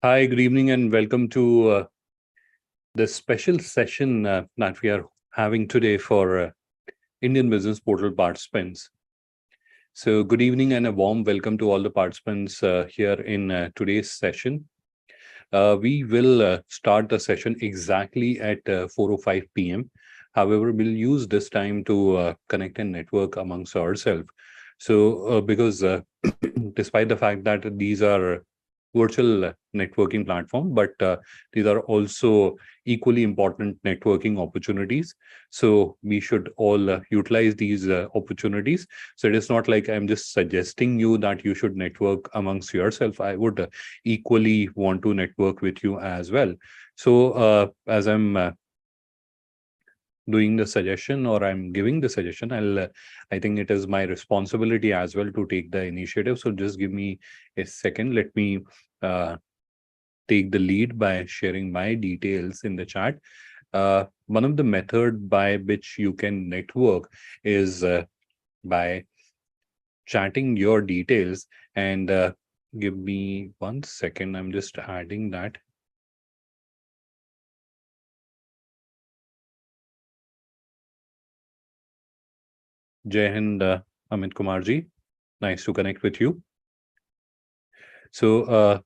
Hi, good evening, and welcome to this special session that we are having today for Indian Business Portal participants. So, good evening and a warm welcome to all the participants here in today's session. We will start the session exactly at 4:05 p.m. However, we'll use this time to connect and network amongst ourselves. So, because despite the fact that these are virtual networking platform, but these are also equally important networking opportunities. So we should all utilize these opportunities. So it is not like I'm just suggesting you that you should network amongst yourself. I would equally want to network with you as well. So as I'm doing the suggestion or I'm giving the suggestion, I think it is my responsibility as well to take the initiative. So just give me a second. Let me uh, take the lead by sharing my details in the chat. One of the method by which you can network is by chatting your details, and give me 1 second. I'm just adding that. Jai Hind, Amit Kumarji. Nice to connect with you. So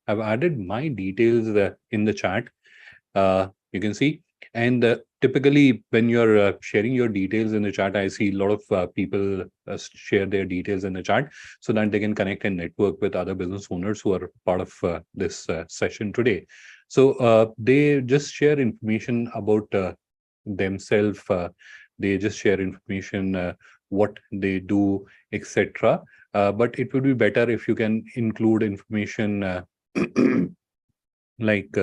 I've added my details in the chat. You can see. And typically, when you're sharing your details in the chat, I see a lot of people share their details in the chat so that they can connect and network with other business owners who are part of this session today. So they just share information about themselves. They just share information, what they do, etc. But it would be better if you can include information like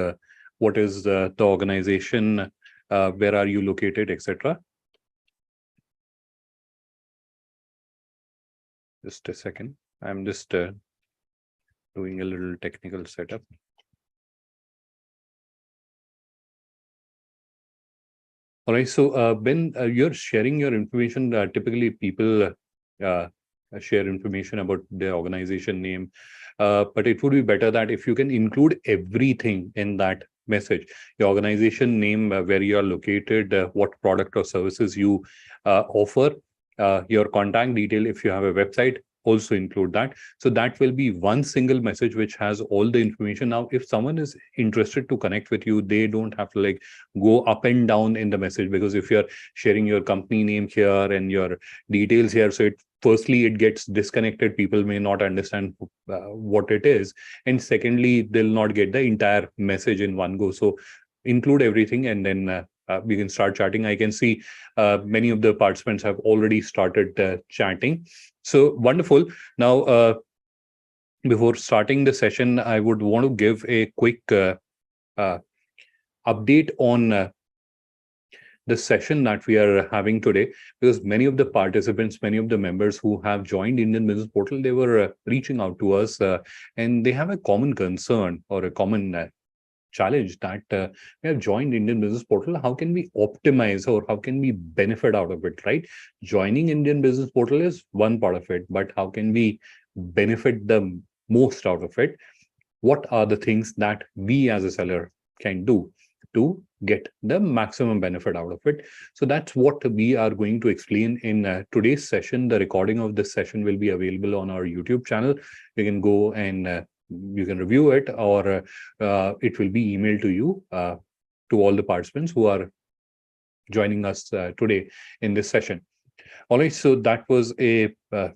what is the organization, where are you located, etc. Just a second. I'm just doing a little technical setup. All right. So when you're sharing your information, typically people share information about their organization name. But it would be better that if you can include everything in that message, your organization name, where you are located, what product or services you offer, your contact detail, if you have a website, also include that. So that will be one single message which has all the information. Now, if someone is interested to connect with you, they don't have to like go up and down in the message, because if you're sharing your company name here and your details here, so it firstly it gets disconnected, people may not understand what it is, and secondly they'll not get the entire message in one go. So include everything, and then we can start chatting. I can see many of the participants have already started chatting. So wonderful. Now before starting the session, I would want to give a quick uh, update on the session that we are having today, because many of the participants, many of the members who have joined Indian Business Portal, they were reaching out to us, and they have a common concern or a common challenge that we have joined Indian Business Portal. How can we optimize, or how can we benefit out of it, right? Joining Indian Business Portal is one part of it, but how can we benefit the most out of it? What are the things that we as a seller can do to get the maximum benefit out of it? So that's what we are going to explain in today's session. The recording of this session will be available on our YouTube channel. You can go and you can review it, or it will be emailed to you, to all the participants who are joining us today in this session. All right, so that was a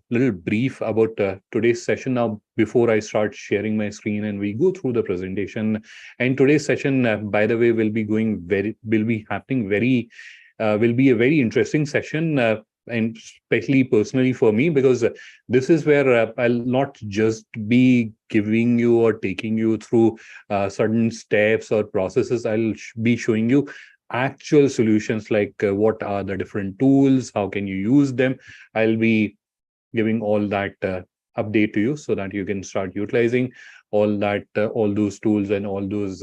little brief about today's session. Now, before I start sharing my screen and we go through the presentation, and today's session, by the way, will be happening will be a very interesting session, and especially personally for me, because this is where I'll not just be giving you or taking you through certain steps or processes. I'll be showing you actual solutions, like what are the different tools, how can you use them. I'll be giving all that update to you so that you can start utilizing all those tools and all those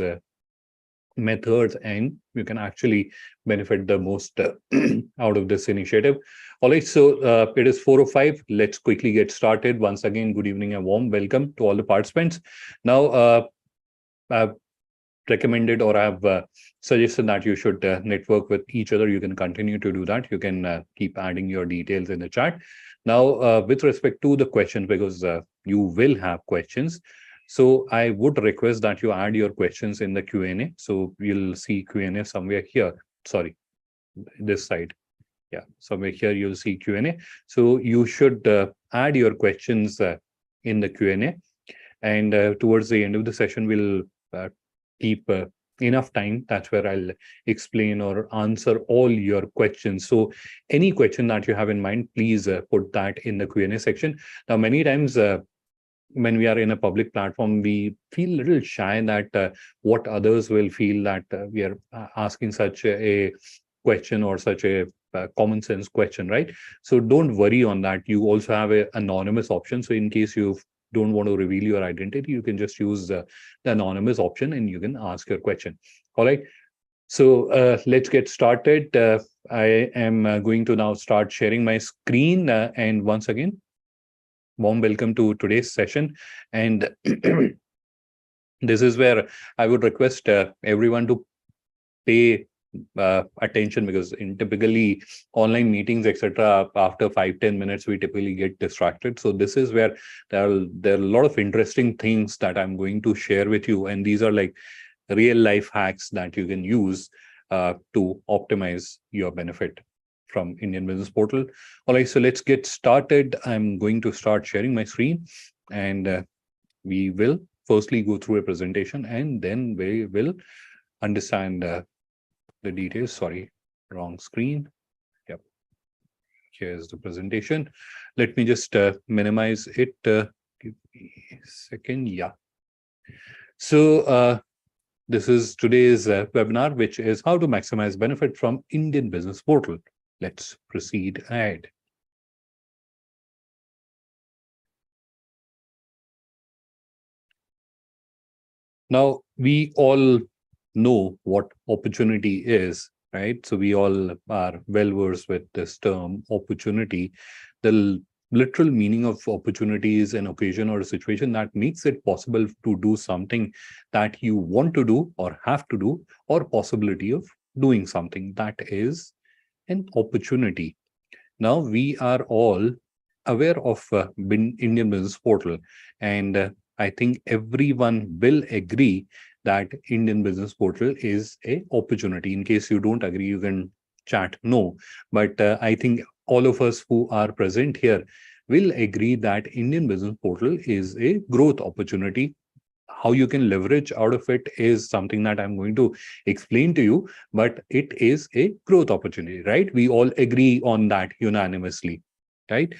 methods, and you can actually benefit the most out of this initiative. All right, so it is 4:05. Let's quickly get started. Once again, good evening and warm welcome to all the participants. Now I've recommended or I've suggested that you should network with each other. You can continue to do that. You can keep adding your details in the chat. Now, with respect to the questions, because you will have questions, so I would request that you add your questions in the Q&A. So you'll see Q&A somewhere here. Sorry, this side. Yeah, somewhere here you'll see Q&A. So you should add your questions in the Q&A. And towards the end of the session, we'll keep enough time. That's where I'll explain or answer all your questions. So any question that you have in mind, please put that in the Q&A section. Now, many times when we are in a public platform, we feel a little shy that what others will feel that we are asking such a question or such a common sense question, right? So don't worry on that. You also have an anonymous option. So in case you don't want to reveal your identity, you can just use the anonymous option and you can ask your question. All right. So let's get started. I am going to now start sharing my screen. And once again, warm welcome to today's session. And this is where I would request everyone to pay attention, because in typically online meetings, etc., after 5-10 minutes, we typically get distracted. So this is where there are a lot of interesting things that I'm going to share with you. And these are like real life hacks that you can use to optimize your benefit from Indian Business Portal. All right, so let's get started. I'm going to start sharing my screen, and we will firstly go through a presentation, and then we will understand the details. Sorry, wrong screen. Yep. Here's the presentation. Let me just minimize it. Give me a second. Yeah. So this is today's webinar, which is how to maximize benefit from Indian Business Portal. Let's proceed ahead. Now, we all know what opportunity is, right? So we all are well versed with this term opportunity. The literal meaning of opportunity is an occasion or a situation that makes it possible to do something that you want to do or have to do, or possibility of doing something. That is an opportunity. Now, we are all aware of Indian Business Portal, and I think everyone will agree that Indian Business Portal is a opportunity. In case you don't agree, you can chat no. But I think all of us who are present here will agree that Indian Business Portal is a growth opportunity. How you can leverage out of it is something that I'm going to explain to you, but it is a growth opportunity, right? We all agree on that unanimously, right?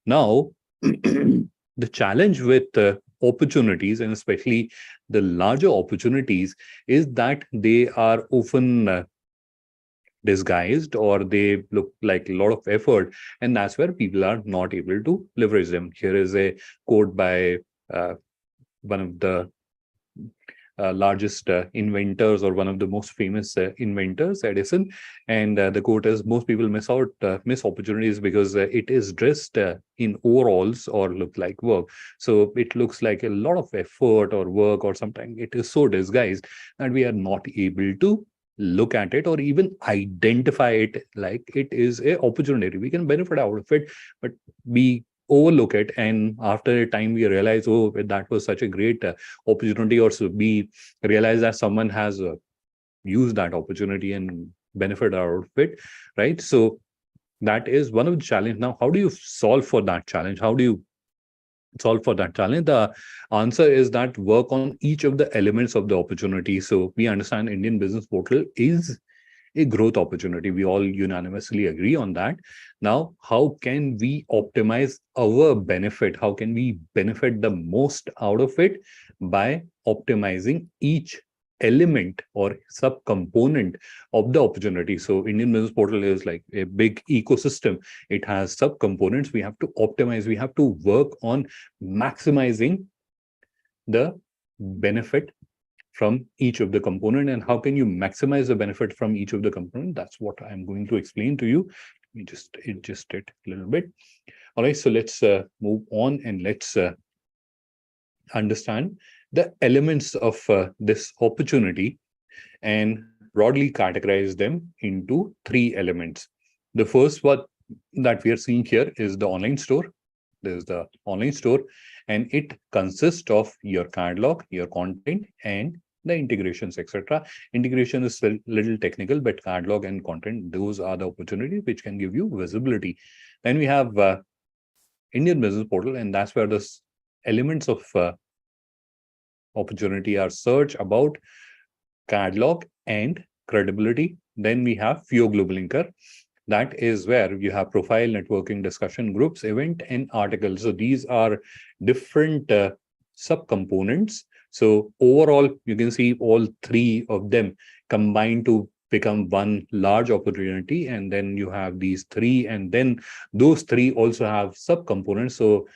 Now, the challenge with opportunities, and especially the larger opportunities, is that they are often disguised, or they look like a lot of effort, and that's where people are not able to leverage them. Here is a quote by one of the largest inventors, or one of the most famous inventors, Edison. And the quote is, most people miss opportunities because it is dressed in overalls or look like work. So it looks like a lot of effort or work, or sometimes it is so disguised that we are not able to look at it or even identify it like it is a opportunity. We can benefit out of it, but we overlook it, and after a time we realize, oh, that was such a great opportunity, or so we realize that someone has used that opportunity and benefit out of it, right? So that is one of the challenge. Now, how do you solve for that challenge? How do you solve for that challenge? The answer is that work on each of the elements of the opportunity. So we understand Indian Business Portal is a growth opportunity. We all unanimously agree on that. Now, how can we optimize our benefit? How can we benefit the most out of it? By optimizing each element or subcomponent of the opportunity. So Indian Business Portal is like a big ecosystem. It has subcomponents. We have to optimize. We have to work on maximizing the benefit from each of the component. And how can you maximize the benefit from each of the component? That's what I'm going to explain to you. Let me just adjust it a little bit. All right, so let's move on, and let's understand the elements of this opportunity and broadly categorize them into three elements. The first one that we are seeing here is the online store. There's the online store, and it consists of your catalog, your content, and the integrations, etc. Integration is a little technical, but catalog and content, those are the opportunities which can give you visibility. Then we have Indian Business Portal, and that's where the elements of opportunity are search, about, catalog, and credibility. Then we have Fio Global Linker. That is where you have profile, networking, discussion groups, event, and articles. So these are different subcomponents. So overall, you can see all three of them combined to become one large opportunity. And then you have these three, and then those three also have subcomponents. So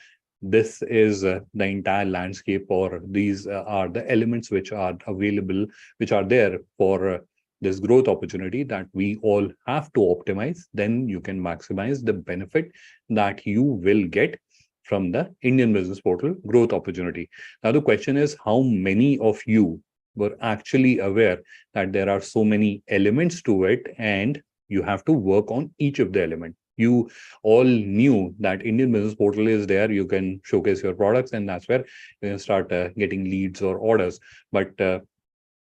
this is the entire landscape, or these are the elements which are available, which are there for this growth opportunity that we all have to optimize. Then you can maximize the benefit that you will get from the Indian Business Portal growth opportunity. Now, the question is, how many of you were actually aware that there are so many elements to it and you have to work on each of the elements? You all knew that Indian Business Portal is there. You can showcase your products, and that's where you can start getting leads or orders. But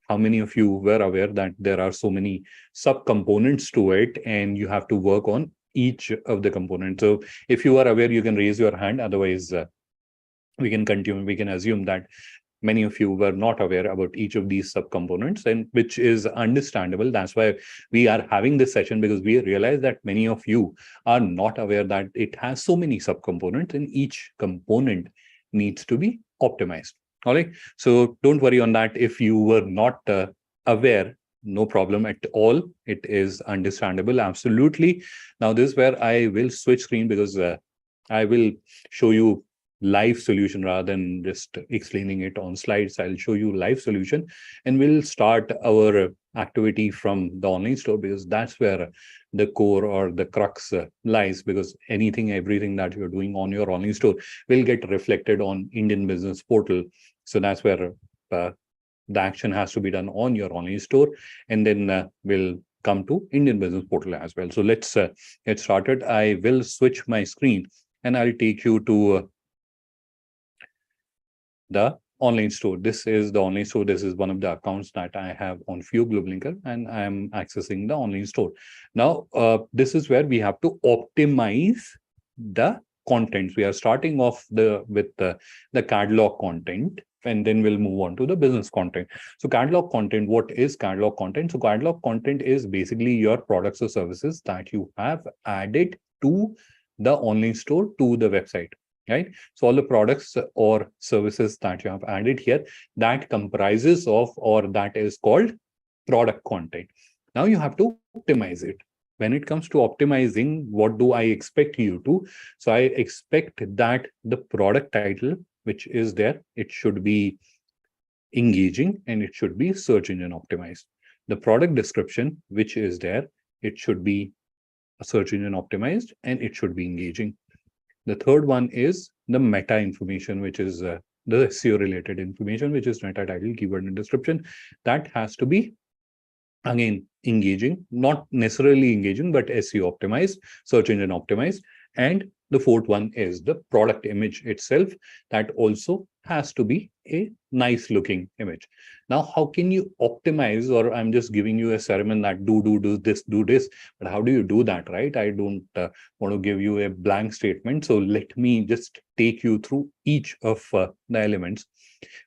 how many of you were aware that there are so many subcomponents to it and you have to work on each of the components? So if you are aware, you can raise your hand. Otherwise, we can continue. We can assume that many of you were not aware about each of these subcomponents, and which is understandable. That's why we are having this session, because we realize that many of you are not aware that it has so many subcomponents and each component needs to be optimized. All right. So don't worry on that. If you were not aware, no problem at all. It is understandable. Absolutely. Now, this is where I will switch screen, because I will show you live solution rather than just explaining it on slides. I'll show you live solution, and we'll start our activity from the online store, because that's where the core or the crux lies, because everything that you're doing on your online store will get reflected on Indian Business Portal. So that's where the action has to be done on your online store, and then we'll come to Indian Business Portal as well. So let's get started. I will switch my screen and I'll take you to the online store. This is the online store. This is one of the accounts that I have on Fio Global Linker, and I am accessing the online store. Now, this is where we have to optimize the contents. We are starting off with the catalog content, and then we'll move on to the business content. So catalog content, what is catalog content? So catalog content is basically your products or services that you have added to the online store, to the website. Right. So all the products or services that you have added here, that comprises of, or that is called product content. Now you have to optimize it. When it comes to optimizing, what do I expect you to? So I expect that the product title, which is there, it should be engaging and it should be search engine optimized. The product description, which is there, it should be search engine optimized and it should be engaging. The third one is the meta information, which is the SEO related information, which is meta title, keyword, and description. That has to be, again, engaging, not necessarily engaging, but SEO optimized, search engine optimized. And the fourth one is the product image itself. That also has to be a nice looking image. Now, how can you optimize? Or I'm just giving you a sermon that do this, do this. But how do you do that, right? I don't want to give you a blank statement. So let me just take you through each of the elements.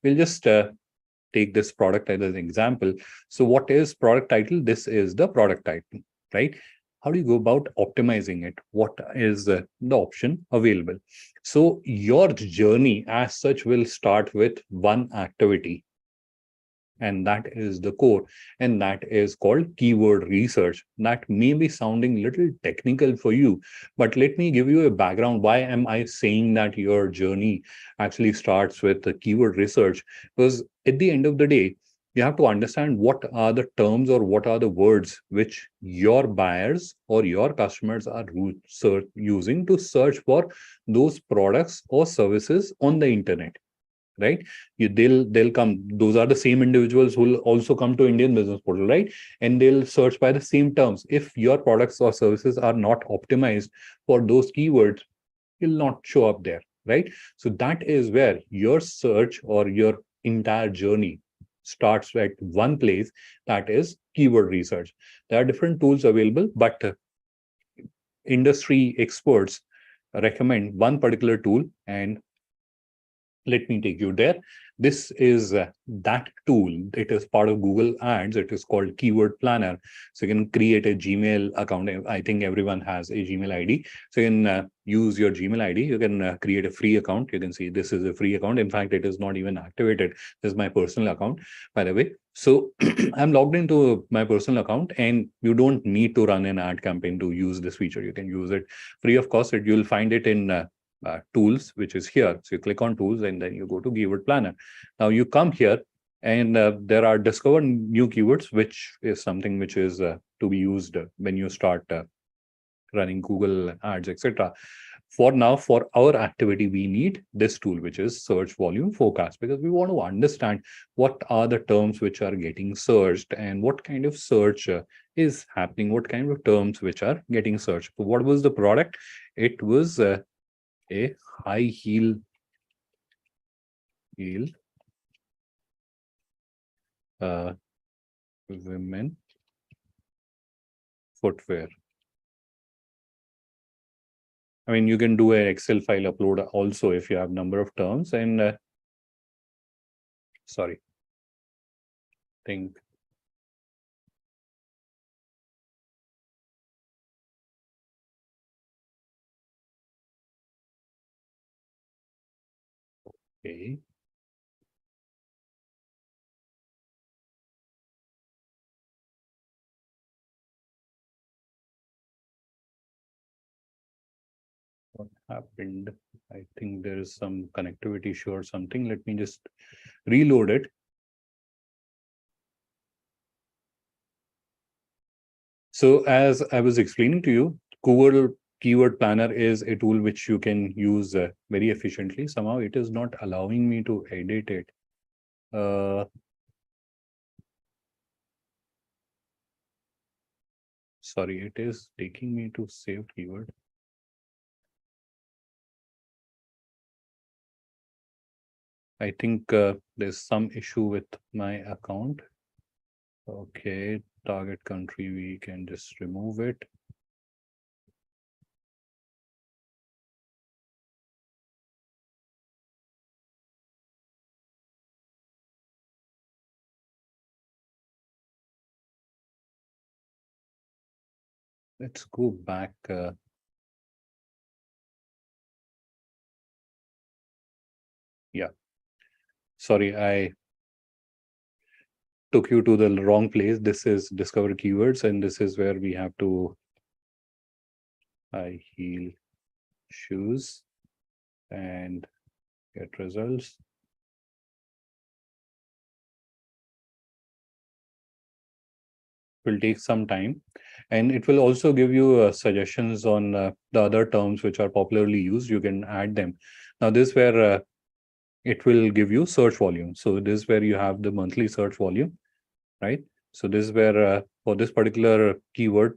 We'll just take this product as an example. So what is product title? This is the product title, right? How do you go about optimizing it? What is the option available? So your journey as such will start with one activity, and that is the core, and that is called keyword research. That may be sounding a little technical for you, but let me give you a background. Why am I saying that your journey actually starts with the keyword research? Because at the end of the day, you have to understand what are the terms or what are the words which your buyers or your customers are using to search for those products or services on the internet. right? They'll come. Those are the same individuals who will also come to Indian business portal, right? And they'll search by the same terms. If your products or services are not optimized for those keywords, you'll not show up there, right? So that is where your search or your entire journey starts at one place, that is keyword research. There are different tools available, but industry experts recommend one particular tool, and let me take you there. This is that tool. It is part of Google Ads. It is called Keyword Planner. So you can create a Gmail account. I think everyone has a Gmail ID. So you can use your Gmail ID. You can create a free account. You can see this is a free account. In fact, it is not even activated. This is my personal account, by the way. So I'm logged into my personal account, and you don't need to run an ad campaign to use this feature. You can use it free of cost. You'll find it in tools, which is here. So you click on tools and then you go to keyword planner. Now you come here, and there are discover new keywords, which is something which is to be used when you start running Google ads, etc. For now, for our activity, we need this tool, which is search volume forecast, because we want to understand what are the terms which are getting searched and what kind of search is happening, what kind of terms which are getting searched. So what was the product? It was a high heel women footwear. I mean, you can do an Excel file upload also if you have number of terms. And sorry, think okay. What happened? I think there is some connectivity issue or something. Let me just reload it. So as I was explaining to you, Google Keyword Planner is a tool which you can use very efficiently. Somehow it is not allowing me to edit it. Sorry, it is taking me to saved keyword. I think there's some issue with my account. Okay, target country, we can just remove it. Let's go back. Yeah. Sorry, I took you to the wrong place. This is discover keywords, and this is where we have to high heel shoes and get results. Will take some time, and it will also give you suggestions on the other terms which are popularly used. You can add them. Now this is where it will give you search volume. So this is where you have the monthly search volume, right? So this is where for this particular keyword,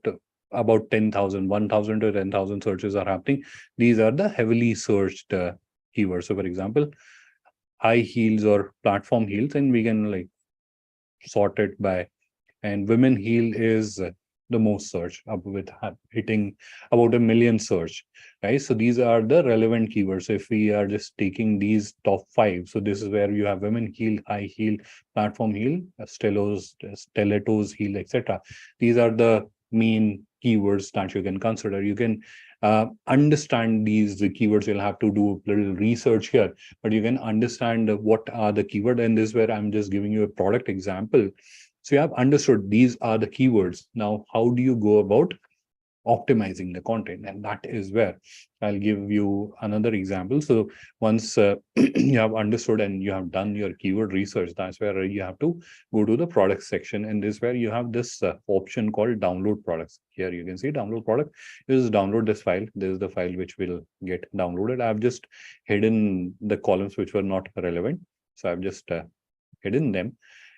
about 10,000, 1,000 to 10,000 searches are happening. These are the heavily searched keywords. So for example, high heels or platform heels, and we can like sort it by, and women heel is the most search, up with hitting about 1 million search, right? So these are the relevant keywords. If we are just taking these top 5, so this is where you have women heel, high heel, platform heel, stilettos heel, etc. These are the main keywords that you can consider. You can understand these keywords. You'll have to do a little research here, but you can understand what are the keyword. And this is where I'm just giving you a product example. So you have understood these are the keywords. Now, how do you go about optimizing the content. And that is where I'll give you another example. So once you have understood and you have done your keyword research, that's where you have to go to the product section. And this is where you have this option called download products. Here you can see download product. Is download this file. This is the file which will get downloaded. I've just hidden the columns which were not relevant. So I've just hidden them.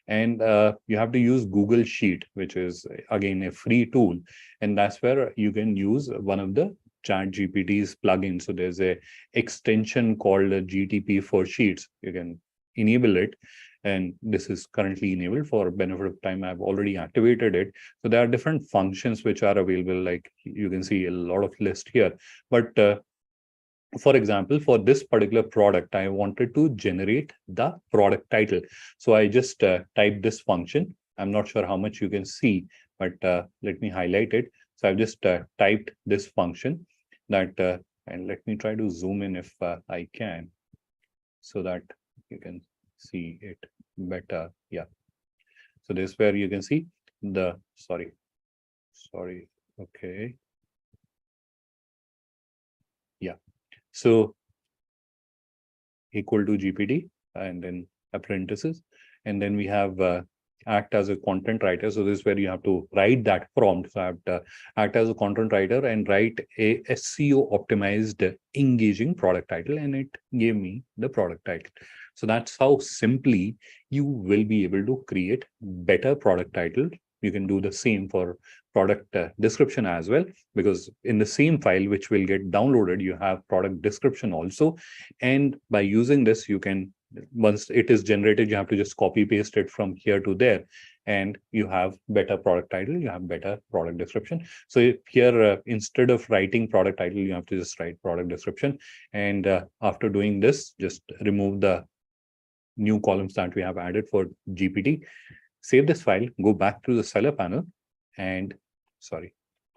And you have to use Google Sheet, which is again a free tool. And that's where you can use one of the ChatGPT's plugins. So there's a extension called GTP for Sheets. You can enable it. And this is currently enabled. For benefit of time, I've already activated it. So there are different functions which are available. Like you can see a lot of list here. But for example, for this particular product, I wanted to generate the product title. So I just typed this function. I'm not sure how much you can see, but let me highlight it. So I've just typed this function that, and let me try to zoom in if I can, so that you can see it better. Yeah. So this is where you can see the, sorry. Okay. Yeah. So equal to GPT and then apprentices. And then we have act as a content writer. So this is where you have to write that prompt. So I have to act as a content writer and write a SEO optimized engaging product title, and it gave me the product title. So that's how simply you will be able to create better product title. You can do the same for product description as well, because in the same file which will get downloaded, you have product description also. And by using this, you can, once it is generated, you have to just copy paste it from here to there, and you have better product title, you have better product description. So here, instead of writing product title, you have to just write product description. And after doing this, just remove the new columns that we have added for GPT. Save this file, go back to the seller panel, and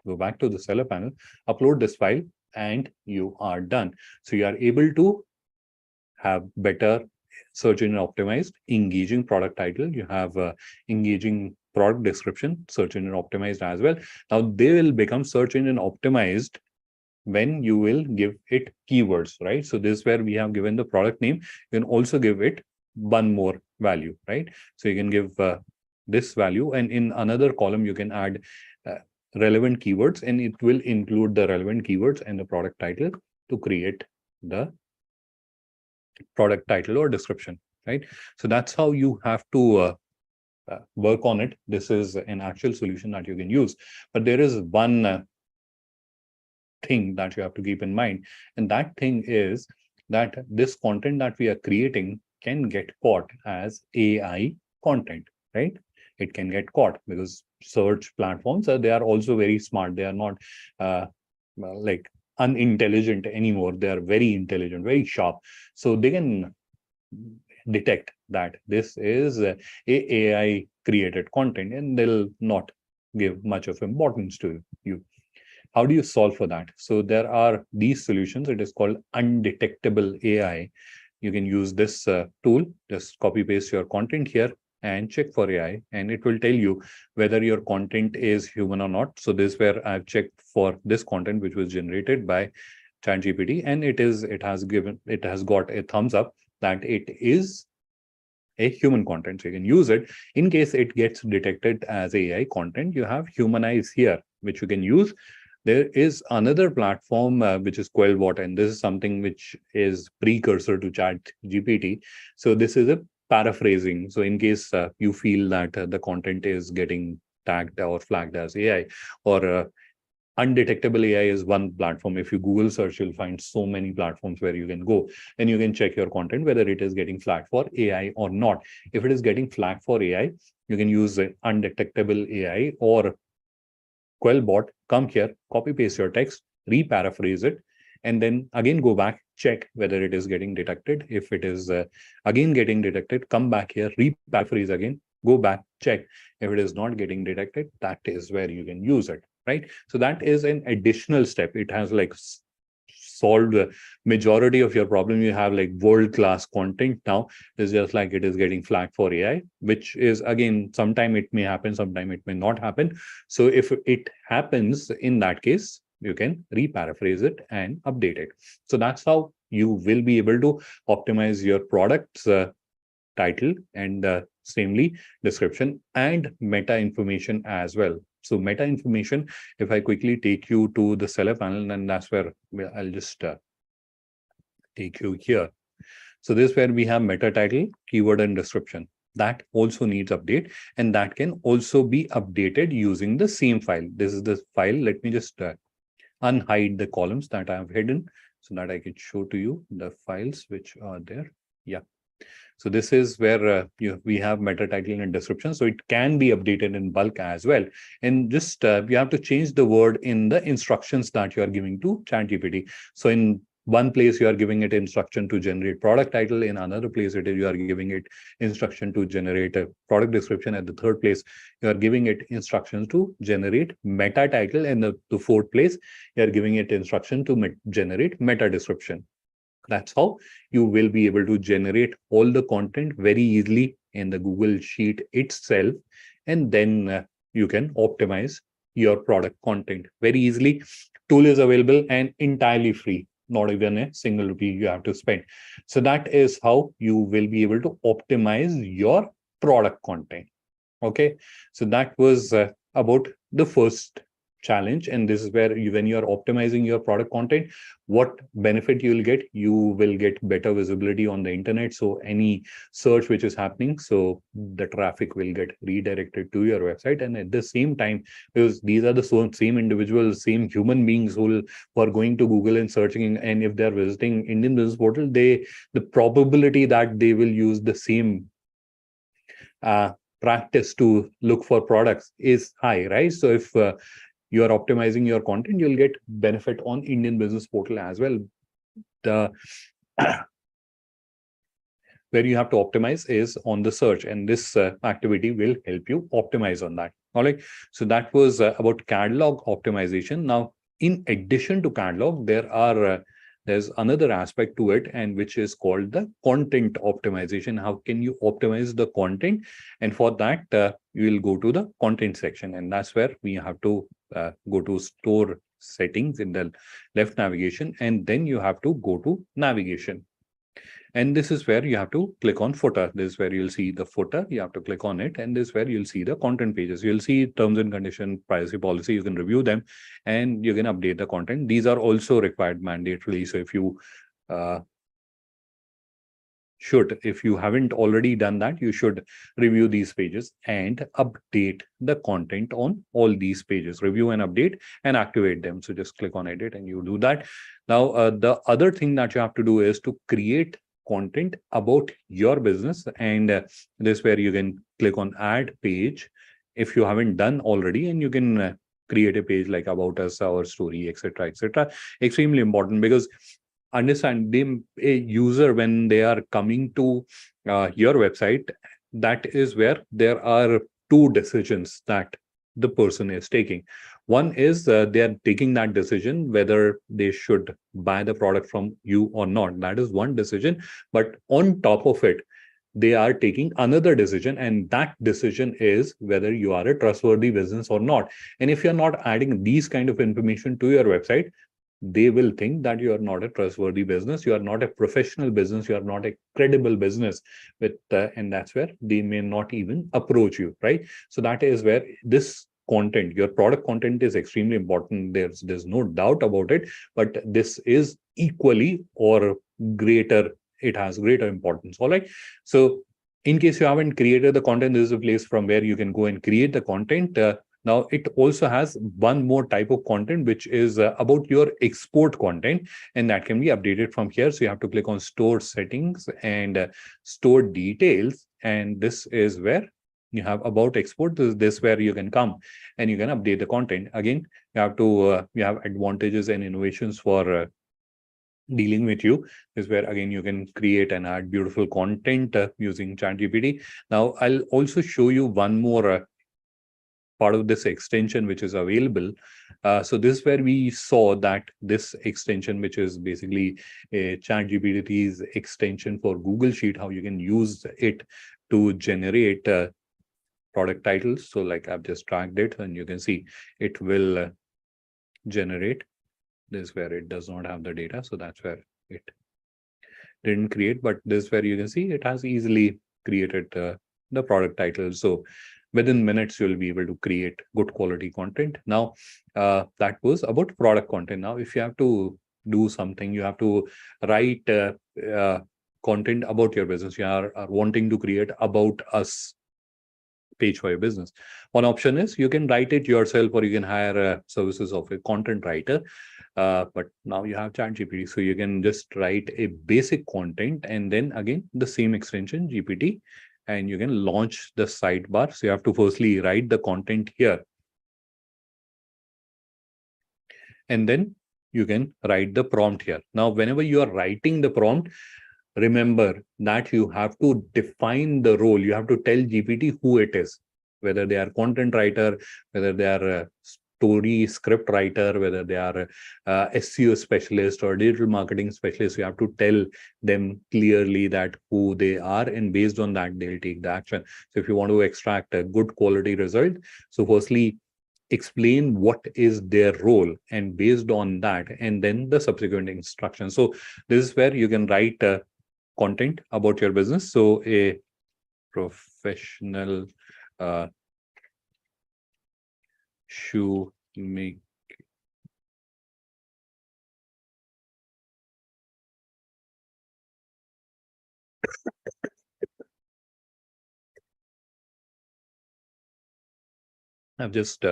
go back to the seller panel, upload this file, and you are done. So you are able to have better search engine optimized, engaging product title. You have engaging product description, search engine optimized as well. Now they will become search engine optimized when you will give it keywords, right? So this is where we have given the product name. You can also give it one more value, right? So you can give this value, and in another column, you can add relevant keywords, and it will include the relevant keywords and the product title to create the product title or description, right? So that's how you have to work on it. This is an actual solution that you can use, but there is one thing that you have to keep in mind, and that thing is that this content that we are creating can get caught as AI content, right? It can get caught because search platforms they are also very smart. They are not like unintelligent anymore. They are very intelligent, very sharp. So they can detect that this is a AI created content, and they'll not give much of importance to you. How do you solve for that? So there are these solutions. It is called undetectable AI. You can use this tool, just copy paste your content here and check for AI, and it will tell you whether your content is human or not. So this is where I've checked for this content, which was generated by ChatGPT, and it has got a thumbs up that it is a human content. So you can use it. In case it gets detected as AI content, you have Humanize here, which you can use. There is another platform which is Quellbot, and this is something which is precursor to ChatGPT. So this is a paraphrasing. So in case you feel that the content is getting tagged or flagged as AI, or undetectable AI is one platform. If you Google search, you'll find so many platforms where you can go and you can check your content, whether it is getting flagged for AI or not. If it is getting flagged for AI, you can use undetectable AI or Quellbot. Come here, copy paste your text, re-paraphrase it, and then again go back, check whether it is getting detected. If it is again getting detected, come back here, re-paraphrase again, go back, check. If it is not getting detected, that is where you can use it, right? So that is an additional step. It has like solved the majority of your problem. You have like world-class content now. It's just like it is getting flagged for AI, which is again, sometime it may happen, sometime it may not happen. So if it happens, in that case, you can re-paraphrase it and update it. So that's how you will be able to optimize your products title and samely description and meta information as well. So meta information, if I quickly take you to the seller panel, and that's where I'll just take you here. So this is where we have meta title, keyword, and description. That also needs update, and that can also be updated using the same file. This is the file. Let me just unhide the columns that I have hidden so that I can show to you the files which are there. Yeah. So this is where we have meta title and description. So it can be updated in bulk as well. And just you have to change the word in the instructions that you are giving to ChatGPT. So in one place you are giving it instruction to generate product title. In another place you are giving it instruction to generate a product description. At the third place you are giving it instructions to generate meta title. And the fourth place you are giving it instruction to generate meta description. That's how you will be able to generate all the content very easily in the Google Sheet itself. And then you can optimize your product content very easily. Tool is available and entirely free. Not even a single rupee you have to spend. So that is how you will be able to optimize your product content. Okay. So that was about the first challenge. And this is where when you are optimizing your product content, what benefit you will get better visibility on the internet. So any search which is happening, so the traffic will get redirected to your website. And at the same time, because these are the same individuals, same human beings who are going to Google and searching, and if they're visiting Indian Business Portal, the probability that they will use the same practice to look for products is high, right? So if you are optimizing your content, you'll get benefit on Indian Business Portal as well. The where you have to optimize is on the search, and this activity will help you optimize on that. All right. So that was about catalog optimization. Now, in addition to catalog, there's another aspect to it, and which is called the content optimization. How can you optimize the content? And for that, you will go to the content section, and that's where we have to go to store settings in the left navigation, and then you have to go to navigation. And this is where you have to click on footer. This is where you'll see the footer. You have to click on it. And this is where you'll see the content pages. You'll see terms and condition, privacy policy. You can review them and you can update the content. These are also required mandatorily. So if you if you haven't already done that, you should review these pages and update the content on all these pages. Review and update and activate them. So just click on edit and you do that. Now, the other thing that you have to do is to create content about your business, and this is where you can click on add page if you haven't done already, and you can create a page like about us, our story, etc., etc. Extremely important, because understand, a user, when they are coming to your website, that is where there are two decisions that the person is taking. One is they are taking that decision whether they should buy the product from you or not. That is one decision. But on top of it, they are taking another decision, and that decision is whether you are a trustworthy business or not. And if you're not adding these kind of information to your website, they will think that you are not a trustworthy business, you are not a professional business, you are not a credible business with and that's where they may not even approach you, right? So that is where this content, your product content, is extremely important. There's no doubt about it, but this is equally or greater, it has greater importance. All right. So in case you haven't created the content, this is a place from where you can go and create the content. Now, it also has one more type of content, which is about your export content, and that can be updated from here. So you have to click on store settings and store details. And this is where you have about export. This is where you can come and you can update the content. Again, you have to, you have advantages and innovations for dealing with you. Is where again you can create and add beautiful content using ChatGPT. Now, I'll also show you one more part of this extension which is available. So this is where we saw that this extension, which is basically a ChatGPT's extension for Google Sheet, how you can use it to generate product titles. So like I've just tracked it, and you can see it will generate. This is where it does not have the data, so that's where it didn't create. But this is where you can see it has easily created the product title. So within minutes, you'll be able to create good quality content. Now, that was about product content. Now, if you have to do something, you have to write content about your business. You are wanting to create about us page for your business. One option is you can write it yourself, or you can hire services of a content writer. But now you have ChatGPT, so you can just write a basic content, and then again the same extension GPT, and you can launch the sidebar. So you have to firstly write the content here, and then you can write the prompt here. Now, whenever you are writing the prompt, remember that you have to define the role. You have to tell GPT who it is, whether they are content writer, whether they are a story script writer, whether they are SEO specialist or digital marketing specialist. You have to tell them clearly that who they are, and based on that, they'll take the action. So if you want to extract a good quality result, so firstly, explain what is their role, and based on that, and then the subsequent instructions. So this is where you can write content about your business. So a professional shoemaker. I've just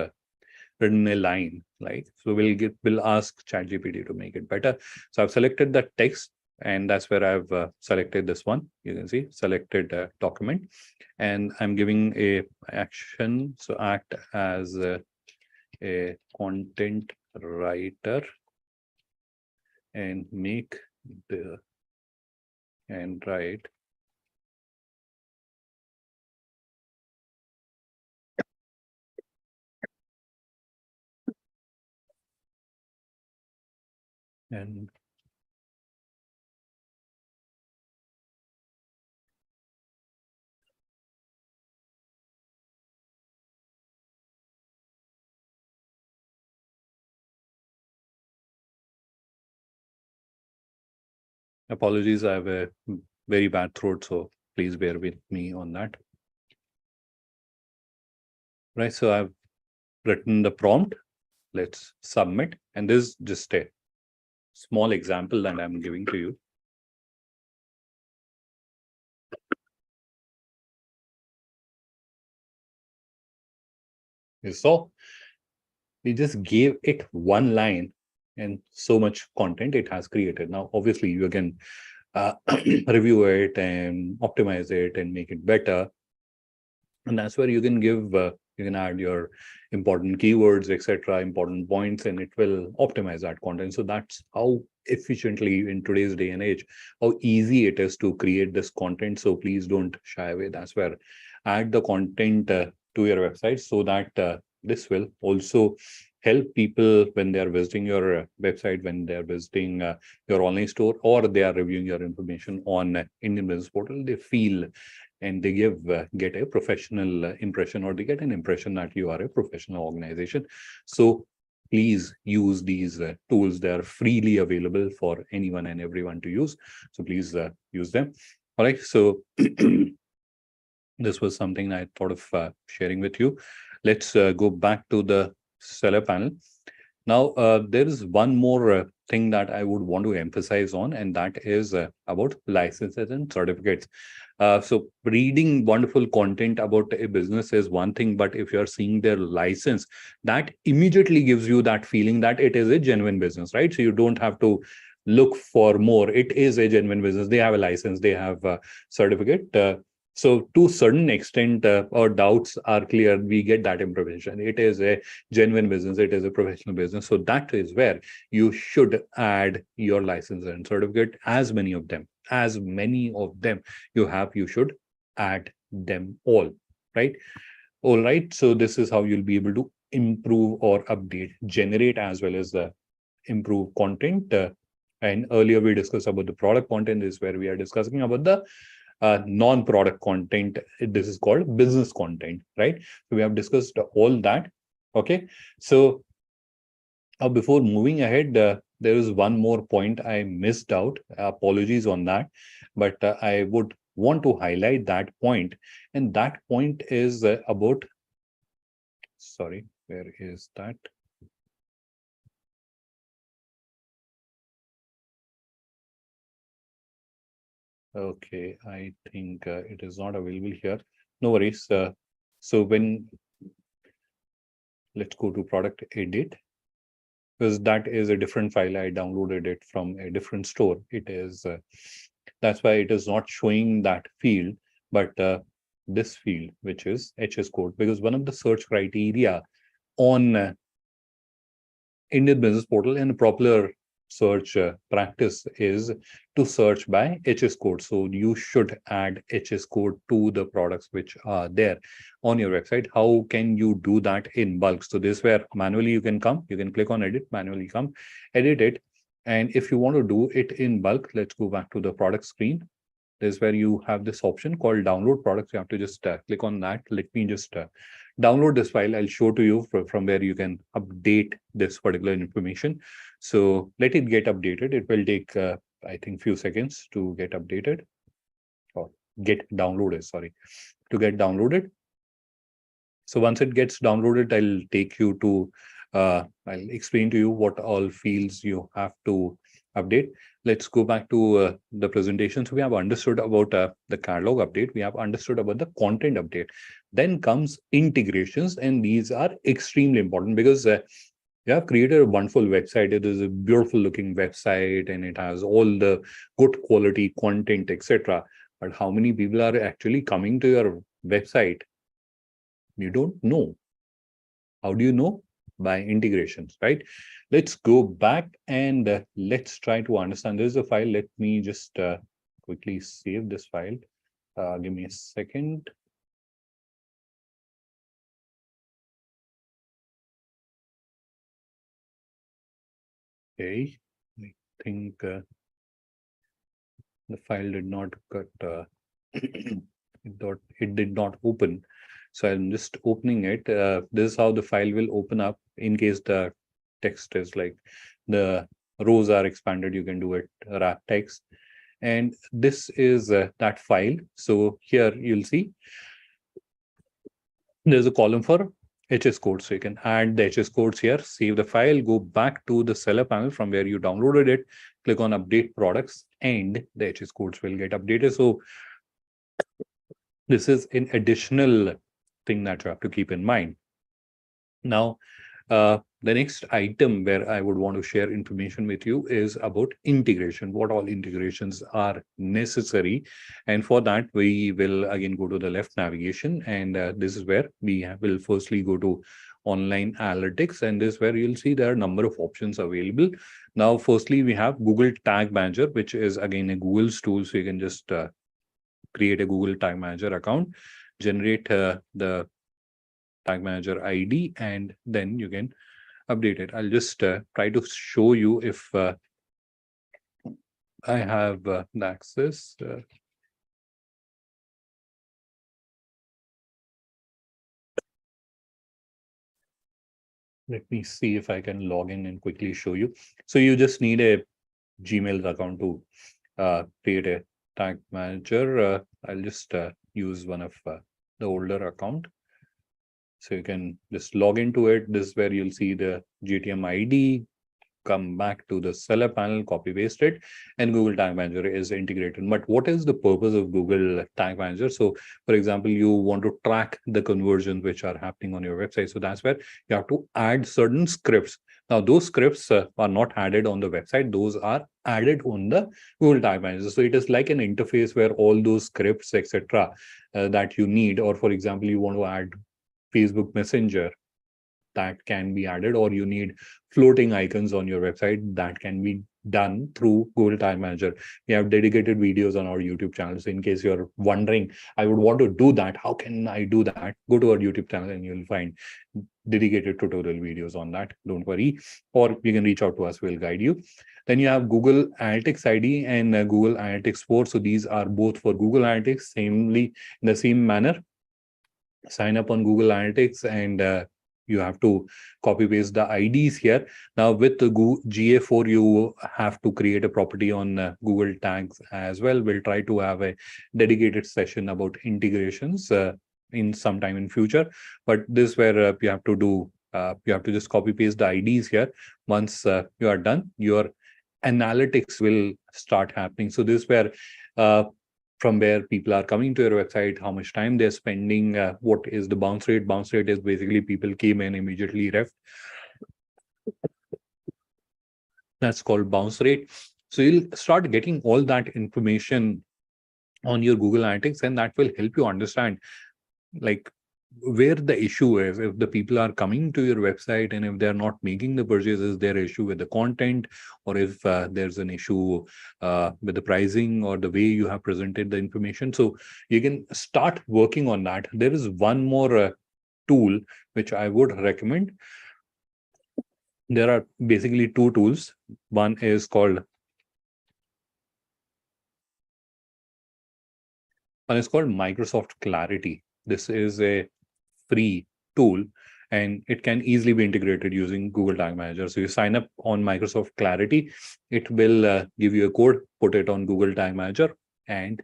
written a line, like, so we'll ask ChatGPT to make it better. So I've selected the text, and that's where I've selected this one. You can see selected document, and I'm giving a action. So act as a content writer and make the and write and apologies, I have a very bad throat, so please bear with me on that. Right, so I've written the prompt. Let's submit, and this is just a small example that I'm giving to you. So we just gave it one line, and so much content it has created. Now, obviously, you can review it and optimize it and make it better. And that's where you can give, you can add your important keywords, etc., important points, and it will optimize that content. So that's how efficiently in today's day and age, how easy it is to create this content. So please don't shy away. That's where add the content to your website, so that this will also help people when they are visiting your website, when they are visiting your online store, or they are reviewing your information on Indian Business Portal. They feel and they get a professional impression, or they get an impression that you are a professional organization. So please use these tools. They are freely available for anyone and everyone to use. So please use them. All right. So this was something I thought of sharing with you. Let's go back to the seller panel. Now, there is one more thing that I would want to emphasize on, and that is about licenses and certificates. So reading wonderful content about a business is one thing, but if you're seeing their license, that immediately gives you that feeling that it is a genuine business, right? So you don't have to look for more. It is a genuine business. They have a license, they have a certificate. So to certain extent, our doubts are clear. We get that information. It is a genuine business. It is a professional business. So that is where you should add your license and certificate. As many of them you have, you should add them all, right? All right. So this is how you'll be able to improve or update, generate as well as improve content. And earlier we discussed about the product content. This is where we are discussing about the non-product content. This is called business content, right? So we have discussed all that. Okay. So before moving ahead, there is one more point I missed out. Apologies on that, but I would want to highlight that point, and that point is about. Sorry, where is that? Okay, I think it is not available here. No worries. So when let's go to product edit, because that is a different file. I downloaded it from a different store. It is that's why it is not showing that field, but this field, which is HS code, because one of the search criteria on Indian Business Portal and a popular search practice is to search by HS code. So you should add HS code to the products which are there on your website. How can you do that in bulk? So this is where manually you can come, you can click on edit, manually come, edit it. And if you want to do it in bulk, let's go back to the product screen. This is where you have this option called download products. You have to just click on that. Let me just download this file. I'll show to you from where you can update this particular information. So let it get updated. It will take, I think, few seconds to get updated or get downloaded, sorry, to get downloaded. So once it gets downloaded, I'll take you to, I'll explain to you what all fields you have to update. Let's go back to the presentation. So we have understood about the catalog update. We have understood about the content update. Then comes integrations, and these are extremely important because you have created a wonderful website. It is a beautiful looking website and it has all the good quality content, etc. But how many people are actually coming to your website? You don't know. How do you know? By integrations, right? Let's go back and let's try to understand. This is a file. Let me just quickly save this file. Give me a second. Okay, I think the file did not get, it did not open. So I'm just opening it. This is how the file will open up in case the text is like the rows are expanded. You can do it wrap text. And this is that file. So here you'll see there's a column for HS code. So you can add the HS codes here, save the file, go back to the seller panel from where you downloaded it, click on update products, and the HS codes will get updated. So this is an additional thing that you have to keep in mind. Now, the next item where I would want to share information with you is about integration, what all integrations are necessary. And for that, we will again go to the left navigation. And this is where we will firstly go to online analytics. And this is where you'll see there are a number of options available. Now, firstly, we have Google Tag Manager, which is again a Google's tool. So you can just create a Google Tag Manager account, generate the Tag Manager ID, and then you can update it. I'll just try to show you if I have the access. Let me see if I can log in and quickly show you. So you just need a Gmail account to create a tag manager. I'll just use one of the older account. So you can just log into it. This is where you'll see the GTM ID, come back to the seller panel, copy paste it, and Google Tag Manager is integrated. But what is the purpose of Google Tag Manager? So for example, you want to track the conversions which are happening on your website. So that's where you have to add certain scripts. Now those scripts are not added on the website. Those are added on the Google Tag Manager. So it is like an interface where all those scripts, etc., that you need, or for example, you want to add Facebook Messenger, that can be added, or you need floating icons on your website that can be done through Google Tag Manager. We have dedicated videos on our YouTube channel. So in case you're wondering, I would want to do that, how can I do that? Go to our YouTube channel and you'll find dedicated tutorial videos on that. Don't worry. Or you can reach out to us, we'll guide you. Then you have Google Analytics ID and Google Analytics 4. So these are both for Google Analytics, in the same manner. Sign up on Google Analytics and you have to copy paste the IDs here. Now with the GA4, you have to create a property on Google Tags as well. We'll try to have a dedicated session about integrations in some time in future. But this is where you have to do, you have to just copy paste the IDs here. Once you are done, your analytics will start happening. So this is where from where people are coming to your website, how much time they're spending, what is the bounce rate. Bounce rate is basically people came in, immediately left. That's called bounce rate. So you'll start getting all that information on your Google Analytics, and that will help you understand like where the issue is. If the people are coming to your website and if they're not making the purchases, their issue with the content, or if there's an issue with the pricing or the way you have presented the information. So you can start working on that. There is one more tool which I would recommend. There are basically two tools. One is called Microsoft Clarity. This is a free tool and it can easily be integrated using Google Tag Manager. So you sign up on Microsoft Clarity, it will give you a code, put it on Google Tag Manager, and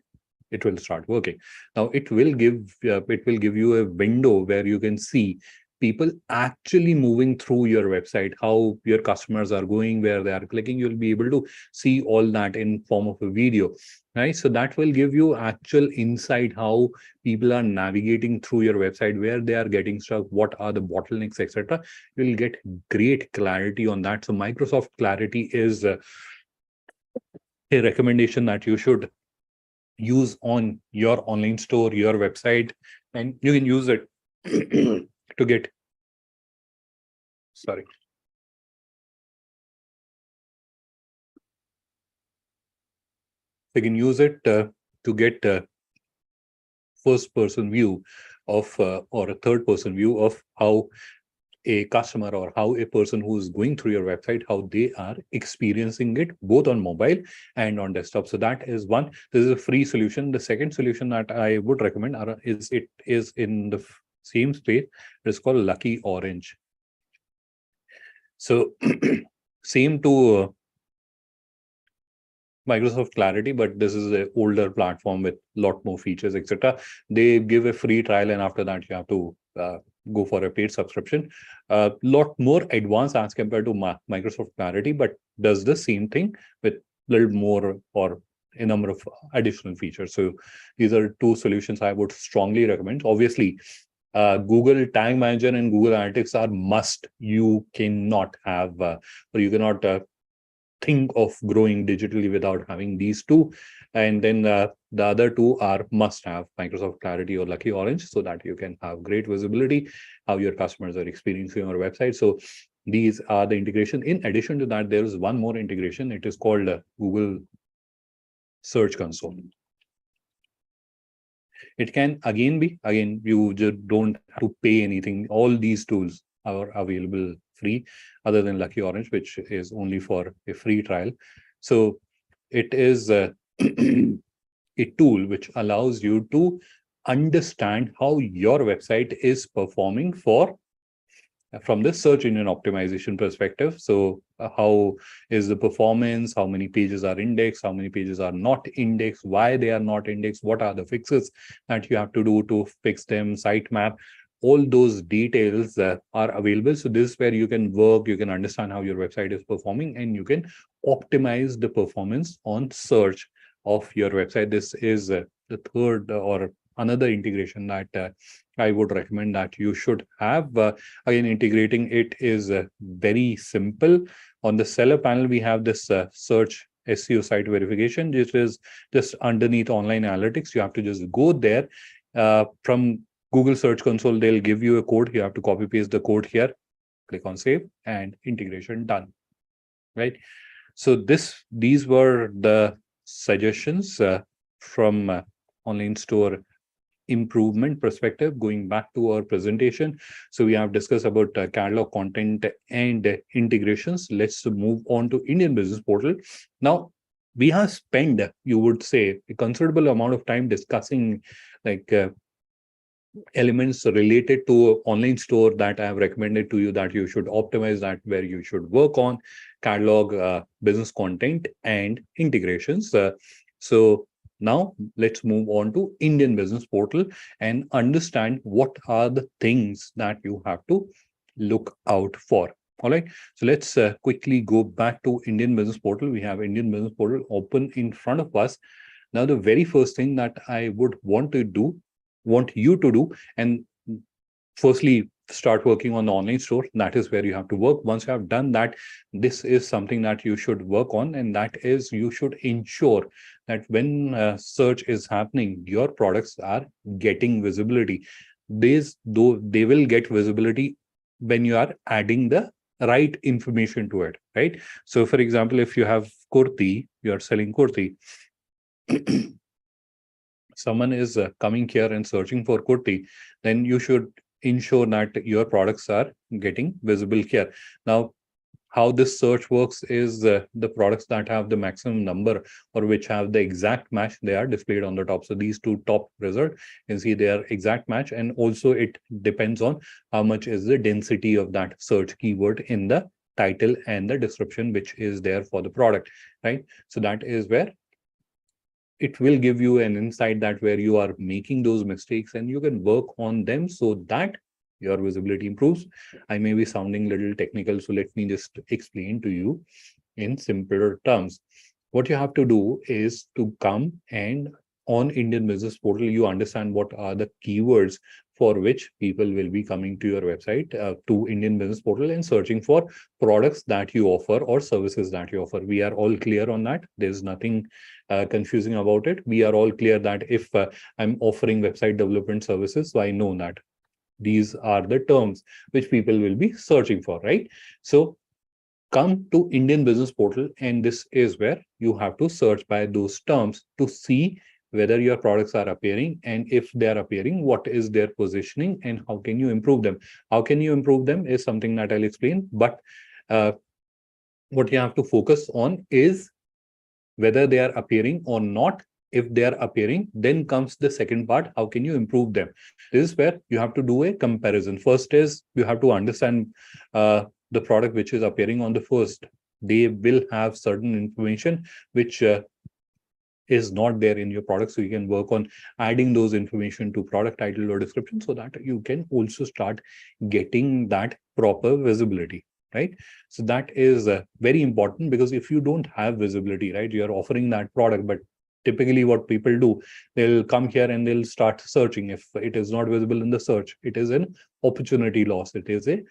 it will start working. Now it will give you a window where you can see people actually moving through your website, how your customers are going, where they are clicking. You'll be able to see all that in form of a video, right? So that will give you actual insight how people are navigating through your website, where they are getting stuck, what are the bottlenecks, etc. You'll get great clarity on that. So Microsoft Clarity is a recommendation that you should use on your online store, your website, and you can use it to get, you can use it to get first person view of or a third person view of how a customer or how a person who is going through your website, how they are experiencing it both on mobile and on desktop. So that is one. This is a free solution. The second solution that I would recommend is in the same space. It's called Lucky Orange. So same to Microsoft Clarity, but this is an older platform with a lot more features, etc. They give a free trial, and after that, you have to go for a paid subscription. A lot more advanced as compared to Microsoft Clarity, but does the same thing with a little more or a number of additional features. So these are two solutions I would strongly recommend. Obviously, Google Tag Manager and Google Analytics are must. You cannot have, or you cannot think of growing digitally without having these two. And then the other two are must have, Microsoft Clarity or Lucky Orange, so that you can have great visibility how your customers are experiencing your website. So these are the integration. In addition to that, there is one more integration. It is called Google Search Console. It can again, you just don't have to pay anything. All these tools are available free, other than Lucky Orange, which is only for a free trial. So it is a tool which allows you to understand how your website is performing from the search engine optimization perspective. So how is the performance, how many pages are indexed, how many pages are not indexed, why they are not indexed, what are the fixes that you have to do to fix them, sitemap. All those details are available. So this is where you can work, you can understand how your website is performing, and you can optimize the performance on search of your website. This is the third or another integration that I would recommend that you should have. Again, integrating it is very simple. On the seller panel, we have this search SEO site verification, which is just underneath online analytics. You have to just go there from Google Search Console. They'll give you a code. You have to copy paste the code here, click on save, and integration done. Right. So these were the suggestions from online store improvement perspective. Going back to our presentation, so we have discussed about catalog content and integrations. Let's move on to Indian Business Portal. Now, we have spent, you would say, a considerable amount of time discussing like elements related to online store that I have recommended to you that you should optimize, that where you should work on catalog, business content and integrations. So now let's move on to Indian Business Portal and understand what are the things that you have to look out for. All right. So let's quickly go back to Indian Business Portal. We have Indian Business Portal open in front of us. Now, the very first thing that I would want you to do, and firstly start working on the online store. That is where you have to work. Once you have done that, this is something that you should work on, and that is you should ensure that when search is happening, your products are getting visibility. Though they will get visibility when you are adding the right information to it, right? So for example, if you have kurti, you are selling kurti, someone is coming here and searching for kurti, then you should ensure that your products are getting visible here. Now, how this search works is the products that have the maximum number or which have the exact match, they are displayed on the top. So these two top result, you can see they are exact match, and also it depends on how much is the density of that search keyword in the title and the description which is there for the product, right? So that is where it will give you an insight that where you are making those mistakes and you can work on them so that your visibility improves. I may be sounding a little technical, so let me just explain to you in simpler terms. What you have to do is to come and on Indian Business Portal, you understand what are the keywords for which people will be coming to your website, to Indian Business Portal, and searching for products that you offer or services that you offer. We are all clear on that. There's nothing confusing about it. We are all clear that if I'm offering website development services, so I know that these are the terms which people will be searching for, right? So come to Indian Business Portal, and this is where you have to search by those terms to see whether your products are appearing, and if they are appearing, what is their positioning and how can you improve them. How can you improve them is something that I'll explain, but what you have to focus on is whether they are appearing or not. If they are appearing, then comes the second part, how can you improve them. This is where you have to do a comparison. First is you have to understand the product which is appearing on the first. They will have certain information which is not there in your product, so you can work on adding those information to product title or description so that you can also start getting that proper visibility, right? So that is very important, because if you don't have visibility, right, you're offering that product, but typically what people do, they'll come here and they'll start searching. If it is not visible in the search, it is an opportunity loss, it is a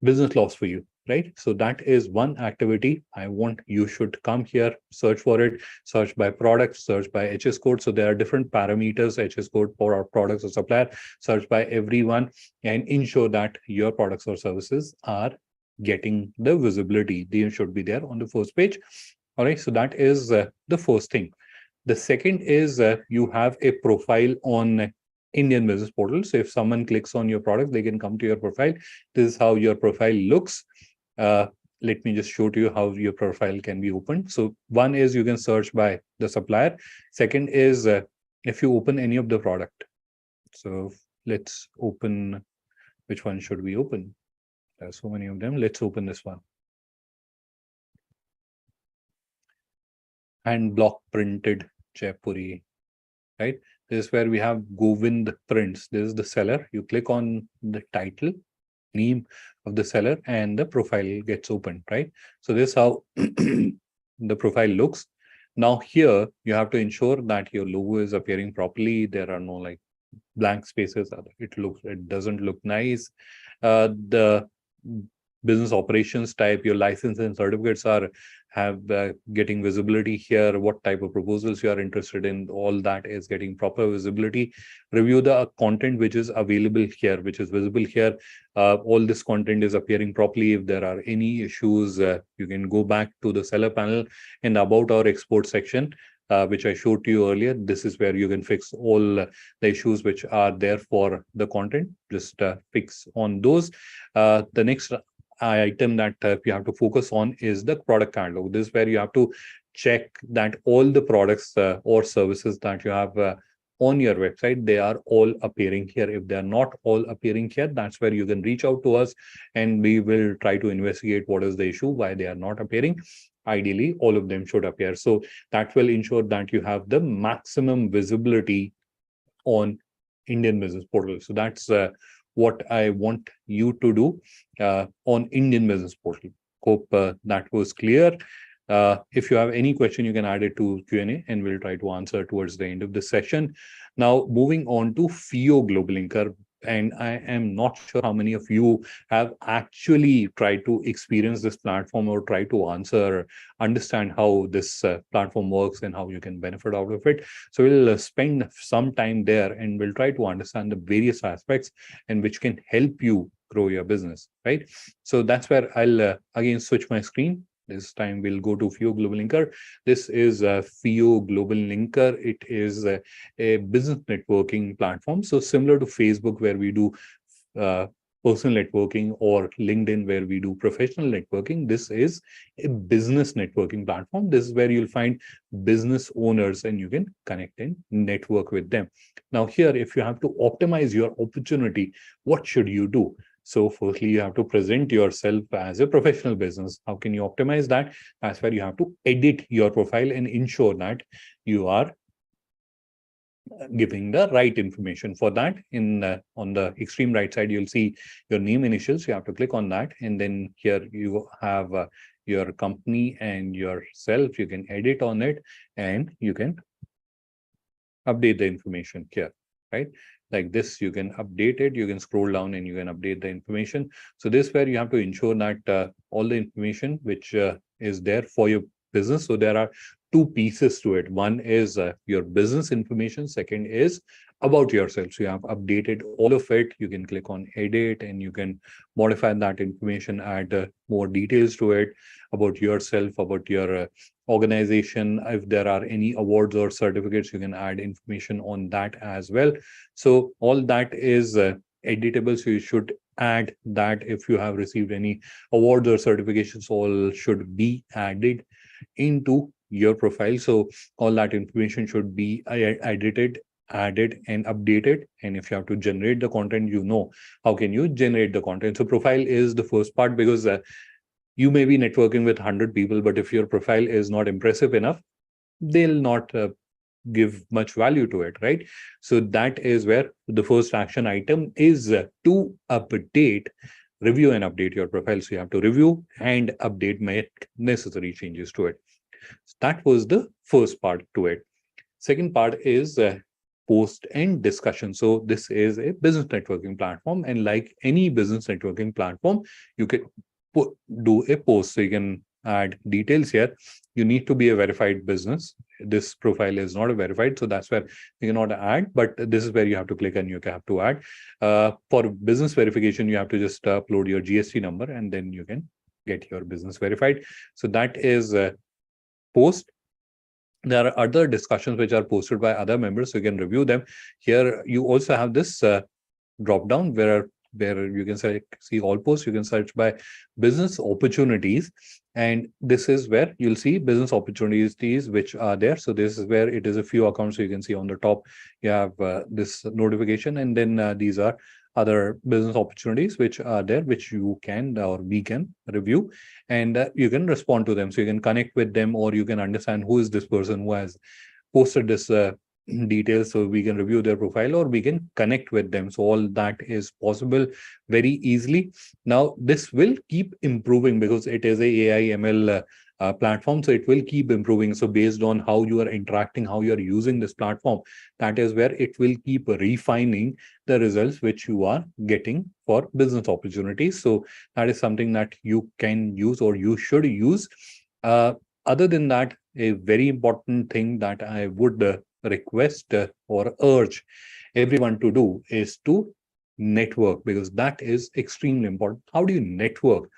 business loss for you, right? So that is one activity I want you should come here, search for it, search by product, search by HS code. So there are different parameters, HS code for our products or supplier, search by everyone, and ensure that your products or services are getting the visibility. They should be there on the first page. All right, so that is the first thing. The second is you have a profile on Indian Business Portal. So if someone clicks on your product, they can come to your profile. This is how your profile looks. Let me just show to you how your profile can be opened. So one is you can search by the supplier. Second is if you open any of the product. So let's open, which one should we open? There are so many of them. Let's open this one. Hand block printed Jaipuri, right? This is where we have Govind Prints. This is the seller. You click on the title, name of the seller, and the profile gets opened, right? So this is how the profile looks. Now here, you have to ensure that your logo is appearing properly. There are no like blank spaces. It doesn't look nice. The business operations type, your license and certificates are getting visibility here, what type of proposals you are interested in, all that is getting proper visibility. Review the content which is available here, which is visible here. All this content is appearing properly. If there are any issues, you can go back to the seller panel and about our export section, which I showed to you earlier. This is where you can fix all the issues which are there for the content. Just fix on those. The next item that you have to focus on is the product catalog. This is where you have to check that all the products or services that you have on your website, they are all appearing here. If they are not all appearing here, that's where you can reach out to us and we will try to investigate what is the issue, why they are not appearing. Ideally, all of them should appear. So that will ensure that you have the maximum visibility on Indian Business Portal. So that's what I want you to do on Indian Business Portal. Hope that was clear. If you have any question, you can add it to Q&A and we'll try to answer towards the end of the session. Now, moving on to FIO Global Linker. And I am not sure how many of you have actually tried to experience this platform or try to understand how this platform works and how you can benefit out of it. So we'll spend some time there and we'll try to understand the various aspects and which can help you grow your business, right? So that's where I'll again switch my screen. This time we'll go to FIO Global Linker. This is FIO Global Linker. It is a business networking platform. So similar to Facebook, where we do personal networking, or LinkedIn, where we do professional networking, this is a business networking platform. This is where you'll find business owners and you can connect and network with them. Now here, if you have to optimize your opportunity, what should you do? So firstly, you have to present yourself as a professional business. How can you optimize that? That's where you have to edit your profile and ensure that you are giving the right information. For that, on the extreme right side, you'll see your name initials. You have to click on that. And then here you have your company and yourself. You can edit on it and you can update the information here, right? Like this, you can update it, you can scroll down and you can update the information. So this is where you have to ensure that all the information which is there for your business. So there are two pieces to it. One is your business information. Second is about yourself. So you have updated all of it. You can click on edit and you can modify that information, add more details to it about yourself, about your organization. If there are any awards or certificates, you can add information on that as well. So all that is editable. So you should add that. If you have received any awards or certifications, all should be added into your profile. So all that information should be edited, added and updated. And if you have to generate the content, you know how can you generate the content. So profile is the first part, because you may be networking with 100 people, but if your profile is not impressive enough, they'll not give much value to it, right? So that is where the first action item is to update, review and update your profile. So you have to review and update, make necessary changes to it. So that was the first part to it. Second part is post and discussion. So this is a business networking platform, and like any business networking platform, you can do a post. So you can add details here. You need to be a verified business. This profile is not a verified, so that's where you cannot add, but this is where you have to click and you have to add. For business verification, you have to just upload your GST number and then you can get your business verified. So that is post. There are other discussions which are posted by other members, so you can review them. Here you also have this drop down where you can see all posts. You can search by business opportunities, and this is where you'll see business opportunities which are there. So this is where it is a few accounts. So you can see on the top you have this notification, and then these are other business opportunities which are there, which you can or we can review, and you can respond to them. So you can connect with them, or you can understand who is this person who has posted this details, so we can review their profile or we can connect with them. So all that is possible very easily. Now this will keep improving because it is a AI ML platform. So it will keep improving. So based on how you are interacting, how you are using this platform, that is where it will keep refining the results which you are getting for business opportunities. So that is something that you can use or you should use. Other than that, a very important thing that I would request or urge everyone to do is to network, because that is extremely important. How do you network?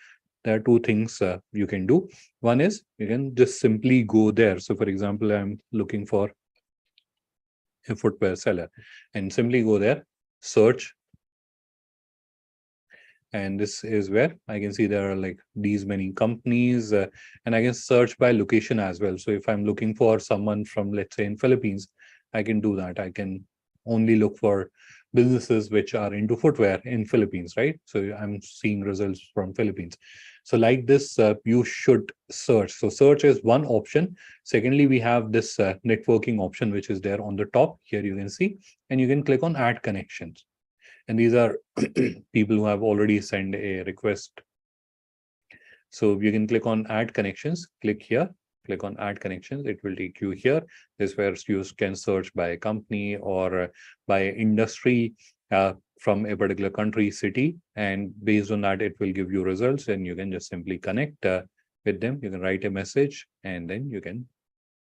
There are two things you can do. One is you can just simply go there. So, for example, I'm looking for a footwear seller and simply go there, search, and this is where I can see there are like these many companies, and I can search by location as well. So if I'm looking for someone from, let's say, in Philippines, I can do that. I can only look for businesses which are into footwear in Philippines, right? So I'm seeing results from Philippines. So like this, you should search. So search is one option. Secondly, we have this networking option, which is there on the top here, you can see, and you can click on add connections. And these are people who have already sent a request. So you can click on add connections, click here, click on add connections. It will take you here. This is where you can search by company or by industry from a particular country, city. And based on that, it will give you results, and you can just simply connect with them. You can write a message and then you can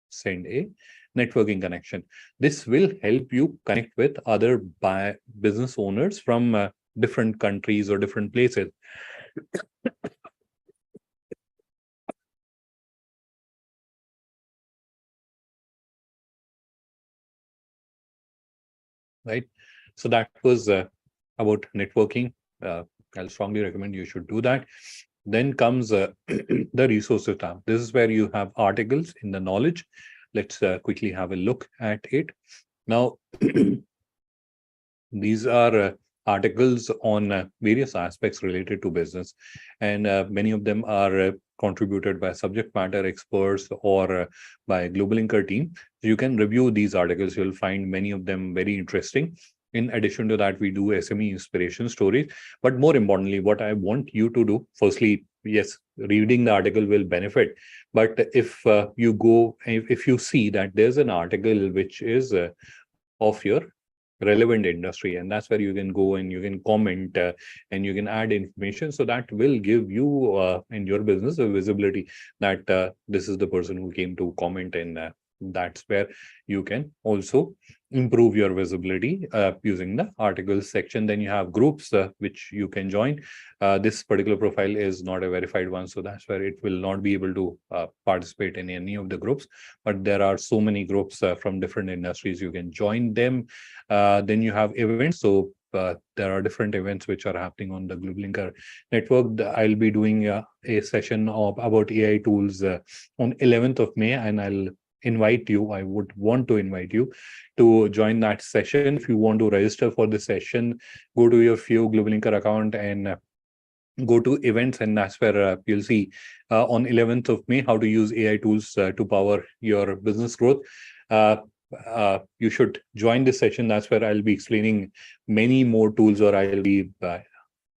send a networking connection. This will help you connect with other business owners from different countries or different places. Right. So that was about networking. I'll strongly recommend you should do that. Then comes the resources tab. This is where you have articles in the knowledge. Let's quickly have a look at it. Now, these are articles on various aspects related to business, and many of them are contributed by subject matter experts or by Global Inker team. So you can review these articles. You'll find many of them very interesting. In addition to that, we do SME inspiration stories. But more importantly, what I want you to do, firstly, yes, reading the article will benefit. But if you see that there's an article which is of your relevant industry, and that's where you can go and you can comment and you can add information, so that will give you and your business a visibility that this is the person who came to comment, and that's where you can also improve your visibility using the articles section. Then you have groups which you can join. This particular profile is not a verified one, so that's where it will not be able to participate in any of the groups. But there are so many groups from different industries. You can join them. Then you have events. So there are different events which are happening on the Global Linker network. I'll be doing a session about AI tools on 11th of May, and I would want to invite you to join that session. If you want to register for the session, go to your few Global Linker account and go to events, and that's where you'll see on 11th of May how to use AI tools to power your business growth. You should join this session. That's where I'll be explaining many more tools, or I'll be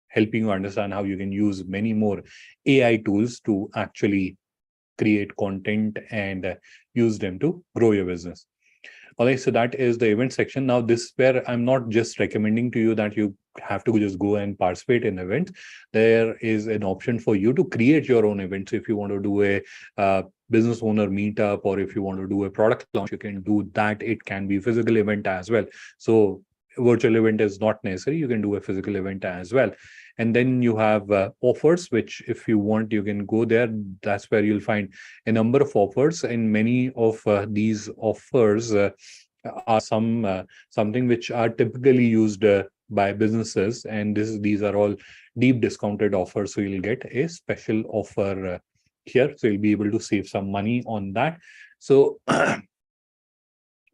helping you understand how you can use many more AI tools to actually create content and use them to grow your business. All right, so that is the event section. Now, this is where I'm not just recommending to you that you have to just go and participate in events. There is an option for you to create your own events. If you want to do a business owner meetup, or if you want to do a product launch, you can do that. It can be a physical event as well. So virtual event is not necessary. You can do a physical event as well. And then you have offers, which if you want, you can go there. That's where you'll find a number of offers, and many of these offers are something which are typically used by businesses, and these are all deep discounted offers. So you'll get a special offer here, so you'll be able to save some money on that. So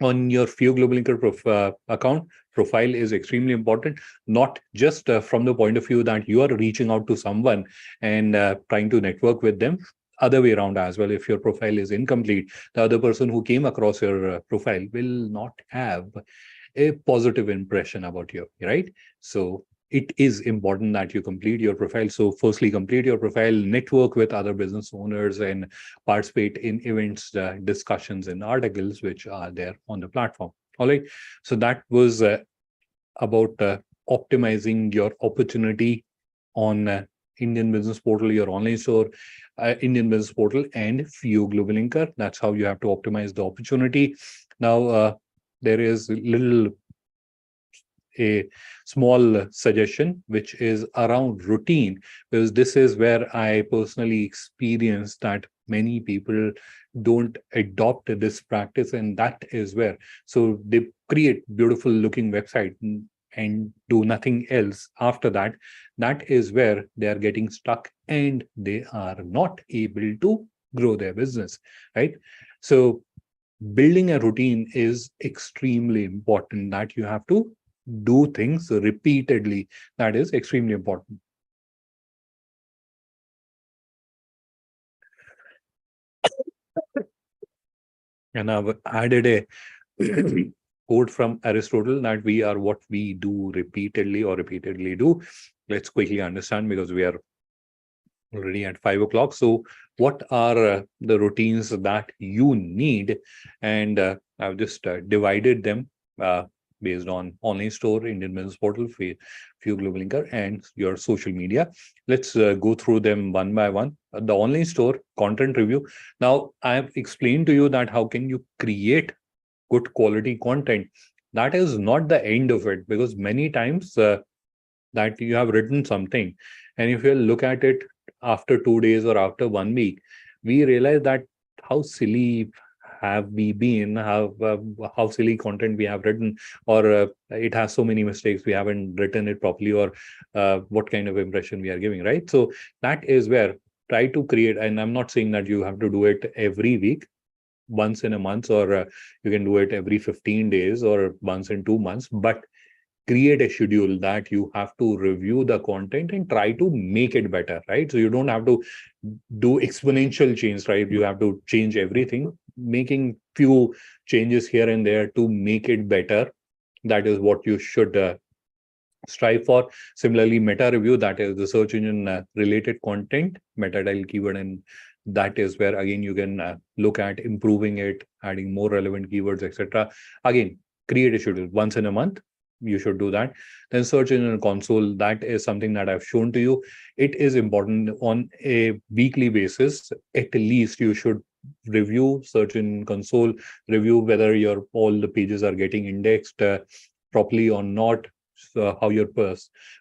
on your FIO Global Linker account, profile is extremely important, not just from the point of view that you are reaching out to someone and trying to network with them. Other way around as well. If your profile is incomplete, the other person who came across your profile will not have a positive impression about you, right? So it is important that you complete your profile. So firstly, complete your profile, network with other business owners, and participate in events, discussions, and articles which are there on the platform. All right. So that was about optimizing your opportunity on Indian Business Portal, your online store, Indian Business Portal, and Few Global Linker. That's how you have to optimize the opportunity. Now, there is a small suggestion which is around routine, because this is where I personally experience that many people don't adopt this practice, and that is where, so they create beautiful looking website and do nothing else after that. That is where they are getting stuck and they are not able to grow their business, right? So building a routine is extremely important, that you have to do things repeatedly. That is extremely important. And I've added a quote from Aristotle, that we are what we do repeatedly or repeatedly do. Let's quickly understand, because we are already at 5 o'clock. So what are the routines that you need? And I've just divided them based on online store, Indian Business Portal, Few Global Linker, and your social media. Let's go through them one by one. The online store, content review. Now, I have explained to you that how can you create good quality content. That is not the end of it, because many times that you have written something, and if you look at it after 2 days or after 1 week, we realize that how silly have we been, how silly content we have written, or it has so many mistakes, we haven't written it properly, or what kind of impression we are giving, right? So that is where, try to create, and I'm not saying that you have to do it every week, once in a month, or you can do it every 15 days or once in 2 months, but create a schedule that you have to review the content and try to make it better, right? So you don't have to do exponential change, right? You have to change everything, making few changes here and there to make it better. That is what you should strive for. Similarly, meta review, that is the search engine related content, meta title keyword, and that is where again you can look at improving it, adding more relevant keywords, etc. Again, create a schedule once in a month, you should do that. Then search engine console, that is something that I've shown to you. It is important on a weekly basis, at least you should review search engine console, review whether your all the pages are getting indexed properly or not, how your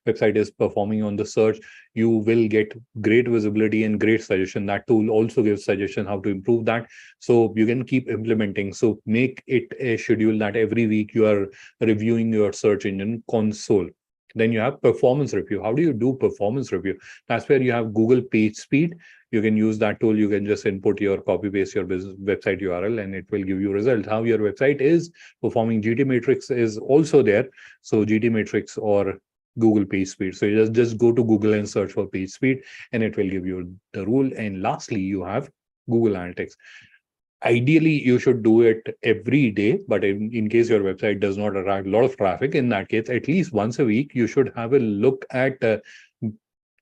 website is performing on the search. You will get great visibility and great suggestion. That tool also gives suggestion how to improve that, so you can keep implementing. So make it a schedule that every week you are reviewing your search engine console. Then you have performance review. How do you do performance review? That's where you have Google page speed. You can use that tool. You can just input your copy paste your business website URL and it will give you results, how your website is performing. GT matrix is also there. So GT matrix or Google page speed. So you just go to Google and search for page speed and it will give you the rule. And lastly, you have Google Analytics. Ideally, you should do it every day, but in case your website does not attract a lot of traffic, in that case, at least once a week, you should have a look at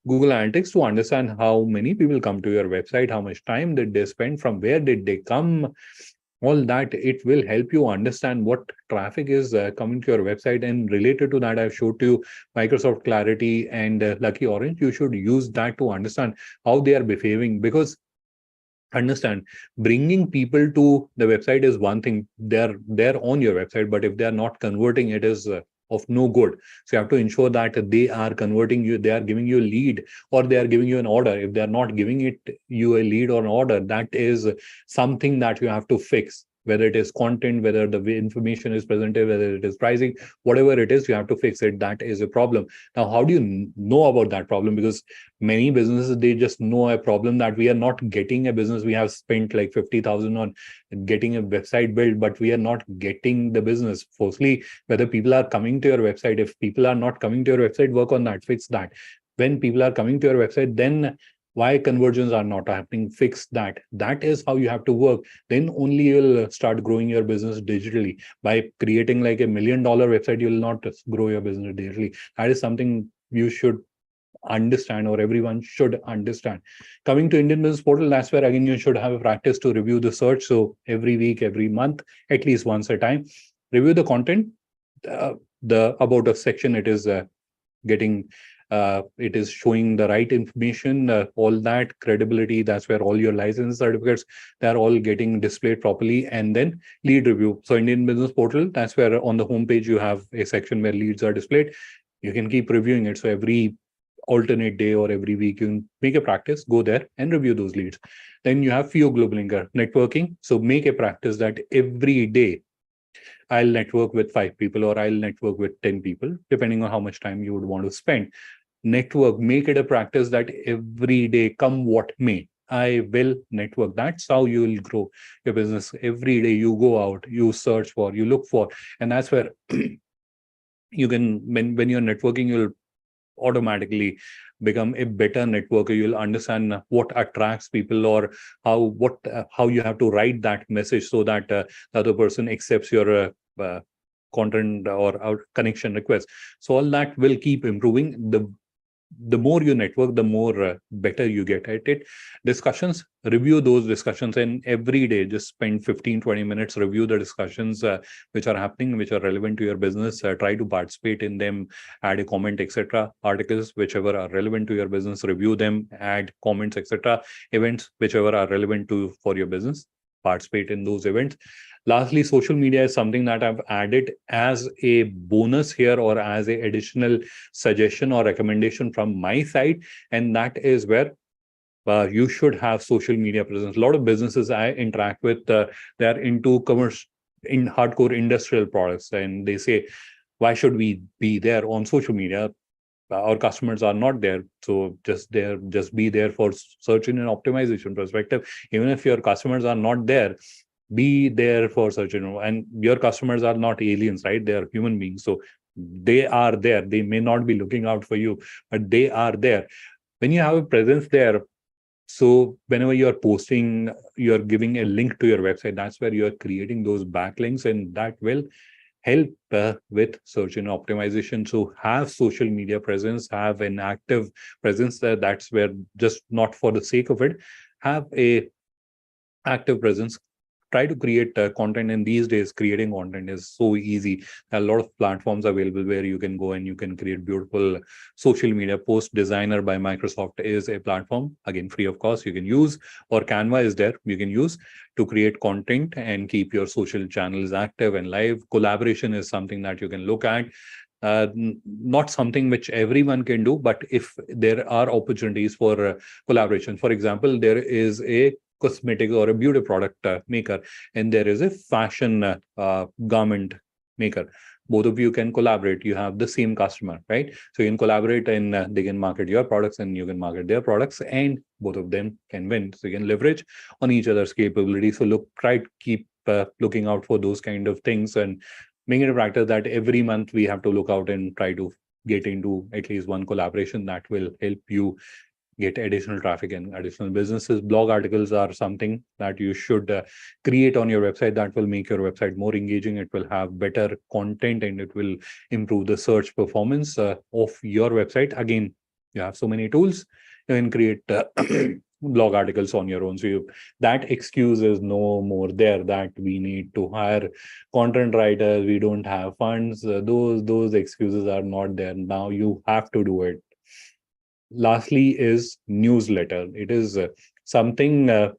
Google Analytics to understand how many people come to your website, how much time did they spend, from where did they come, all that. It will help you understand what traffic is coming to your website. And related to that, I've showed you Microsoft Clarity and Lucky Orange. You should use that to understand how they are behaving, because understand, bringing people to the website is one thing, they're on your website, but if they're not converting, it is of no good. So you have to ensure that they are converting you, they are giving you a lead, or they are giving you an order. If they're not giving it you a lead or an order, that is something that you have to fix, whether it is content, whether the way information is presented, whether it is pricing, whatever it is, you have to fix it. That is a problem. Now, how do you know about that problem? Because many businesses, they just know a problem, that we are not getting a business. We have spent like 50,000 on getting a website built, but we are not getting the business. Firstly, whether people are coming to your website. If people are not coming to your website, work on that, fix that. When people are coming to your website, then why conversions are not happening, fix that. That is how you have to work. Then only you'll start growing your business digitally. By creating like $1 million website, you will not grow your business digitally. That is something you should understand, or everyone should understand. Coming to Indian Business Portal, that's where again you should have a practice to review the search. So every week, every month, at least once a time, review the content. The about a section, it is getting it is showing the right information, all that credibility. That's where all your license certificates, they're all getting displayed properly. And then lead review. So Indian Business Portal, that's where on the homepage you have a section where leads are displayed. You can keep reviewing it. So every alternate day or every week, you can make a practice, go there and review those leads. Then you have FIO Global Linker networking. So make a practice that every day I'll network with 5 people, or I'll network with 10 people, depending on how much time you would want to spend. Network, make it a practice that every day, come what may, I will network. That's how you will grow your business. Every day you go out, you search for, you look for, and that's where you can, when you're networking, you'll automatically become a better networker. You'll understand what attracts people, or how you have to write that message so that the other person accepts your content or our connection request. So all that will keep improving. The more you network, the more better you get at it. Discussions, review those discussions, and every day just spend 15-20 minutes, review the discussions which are happening, which are relevant to your business. Try to participate in them, add a comment, etc. Articles whichever are relevant to your business, review them, add comments, etc. Events whichever are relevant to for your business, participate in those events. Lastly, social media is something that I've added as a bonus here, or as a additional suggestion or recommendation from my side. And that is where you should have social media presence. A lot of businesses I interact with, they're into commerce, in hardcore industrial products, and they say, why should we be there on social media? Our customers are not there, so just be there for search engine optimization perspective. Even if your customers are not there, be there for search engine. And your customers are not aliens, right? They are human beings, so they are there. They may not be looking out for you, but they are there. When you have a presence there, so whenever you're posting, you're giving a link to your website, that's where you're creating those backlinks, and that will help with search engine optimization. So have social media presence, have an active presence there. That's where, just not for the sake of it, have a active presence. Try to create content. And these days, creating content is so easy. A lot of platforms available where you can go and you can create beautiful social media. Post Designer by Microsoft is a platform, again free of cost, you can use, or Canva is there, you can use to create content and keep your social channels active and live. Collaboration is something that you can look at. Not something which everyone can do, but if there are opportunities for collaboration. For example, there is a cosmetic or a beauty product maker, and there is a fashion garment maker. Both of you can collaborate. You have the same customer, right? So you can collaborate, and they can market your products and you can market their products, and both of them can win. So you can leverage on each other's capabilities. So try to keep looking out for those kind of things, and make it a practice that every month we have to look out and try to get into at least one collaboration that will help you get additional traffic and additional businesses. Blog articles are something that you should create on your website. That will make your website more engaging. It will have better content, and it will improve the search performance of your website. Again, you have so many tools. You can create blog articles on your own. So that excuse is no more there, that we need to hire content writers, we don't have funds. Those excuses are not there. Now you have to do it. Lastly is newsletter. It is something that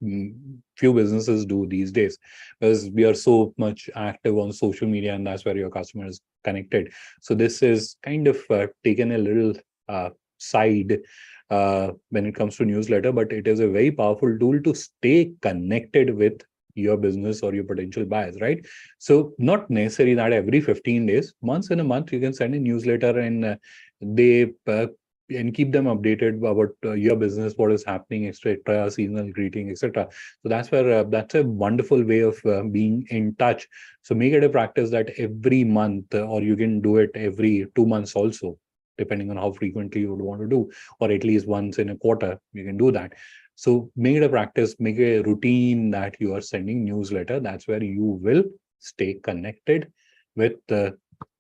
few businesses do these days, because we are so much active on social media, and that's where your customer is connected. So this is kind of taken a little side when it comes to newsletter, but it is a very powerful tool to stay connected with your business or your potential buyers, right? So not necessary that every 15 days, once in a month, you can send a newsletter, and they and keep them updated about your business, what is happening, etc., seasonal greeting, etc. So that's where that's a wonderful way of being in touch. So make it a practice that every month, or you can do it every 2 months also, depending on how frequently you would want to do, or at least once in a quarter, you can do that. So make it a practice, make a routine that you are sending newsletter. That's where you will stay connected with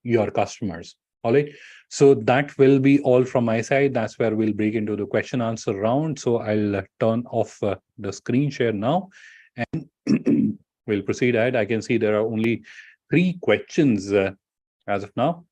your customers. All right. So that will be all from my side. That's where we'll break into the question answer round. So I'll turn off the screen share now and we'll proceed ahead. I can see there are only 3 questions as of now.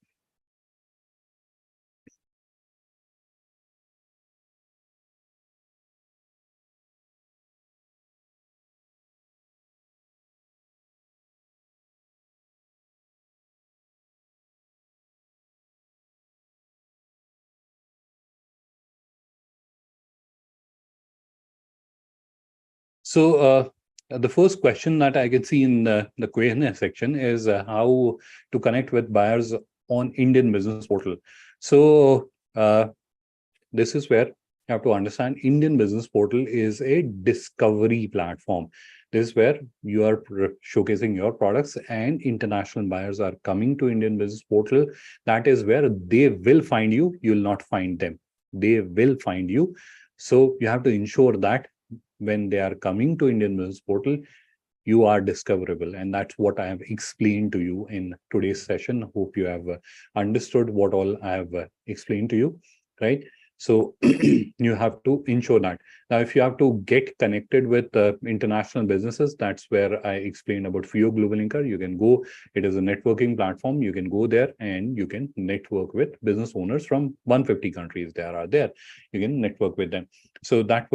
So the first question that I can see in the Q&A section is how to connect with buyers on Indian Business Portal. So this is where you have to understand Indian Business Portal is a discovery platform. This is where you are showcasing your products and international buyers are coming to Indian Business Portal. That is where they will find you. You will not find them. They will find you. So you have to ensure that when they are coming to Indian Business Portal, you are discoverable. And that's what I have explained to you in today's session. Hope you have understood what all I have explained to you, right? So you have to ensure that. Now, if you have to get connected with international businesses, that's where I explained about FIO Global Linker. You can go, it is a networking platform. You can go there and you can network with business owners from 150 countries. There are there. You can network with them. So that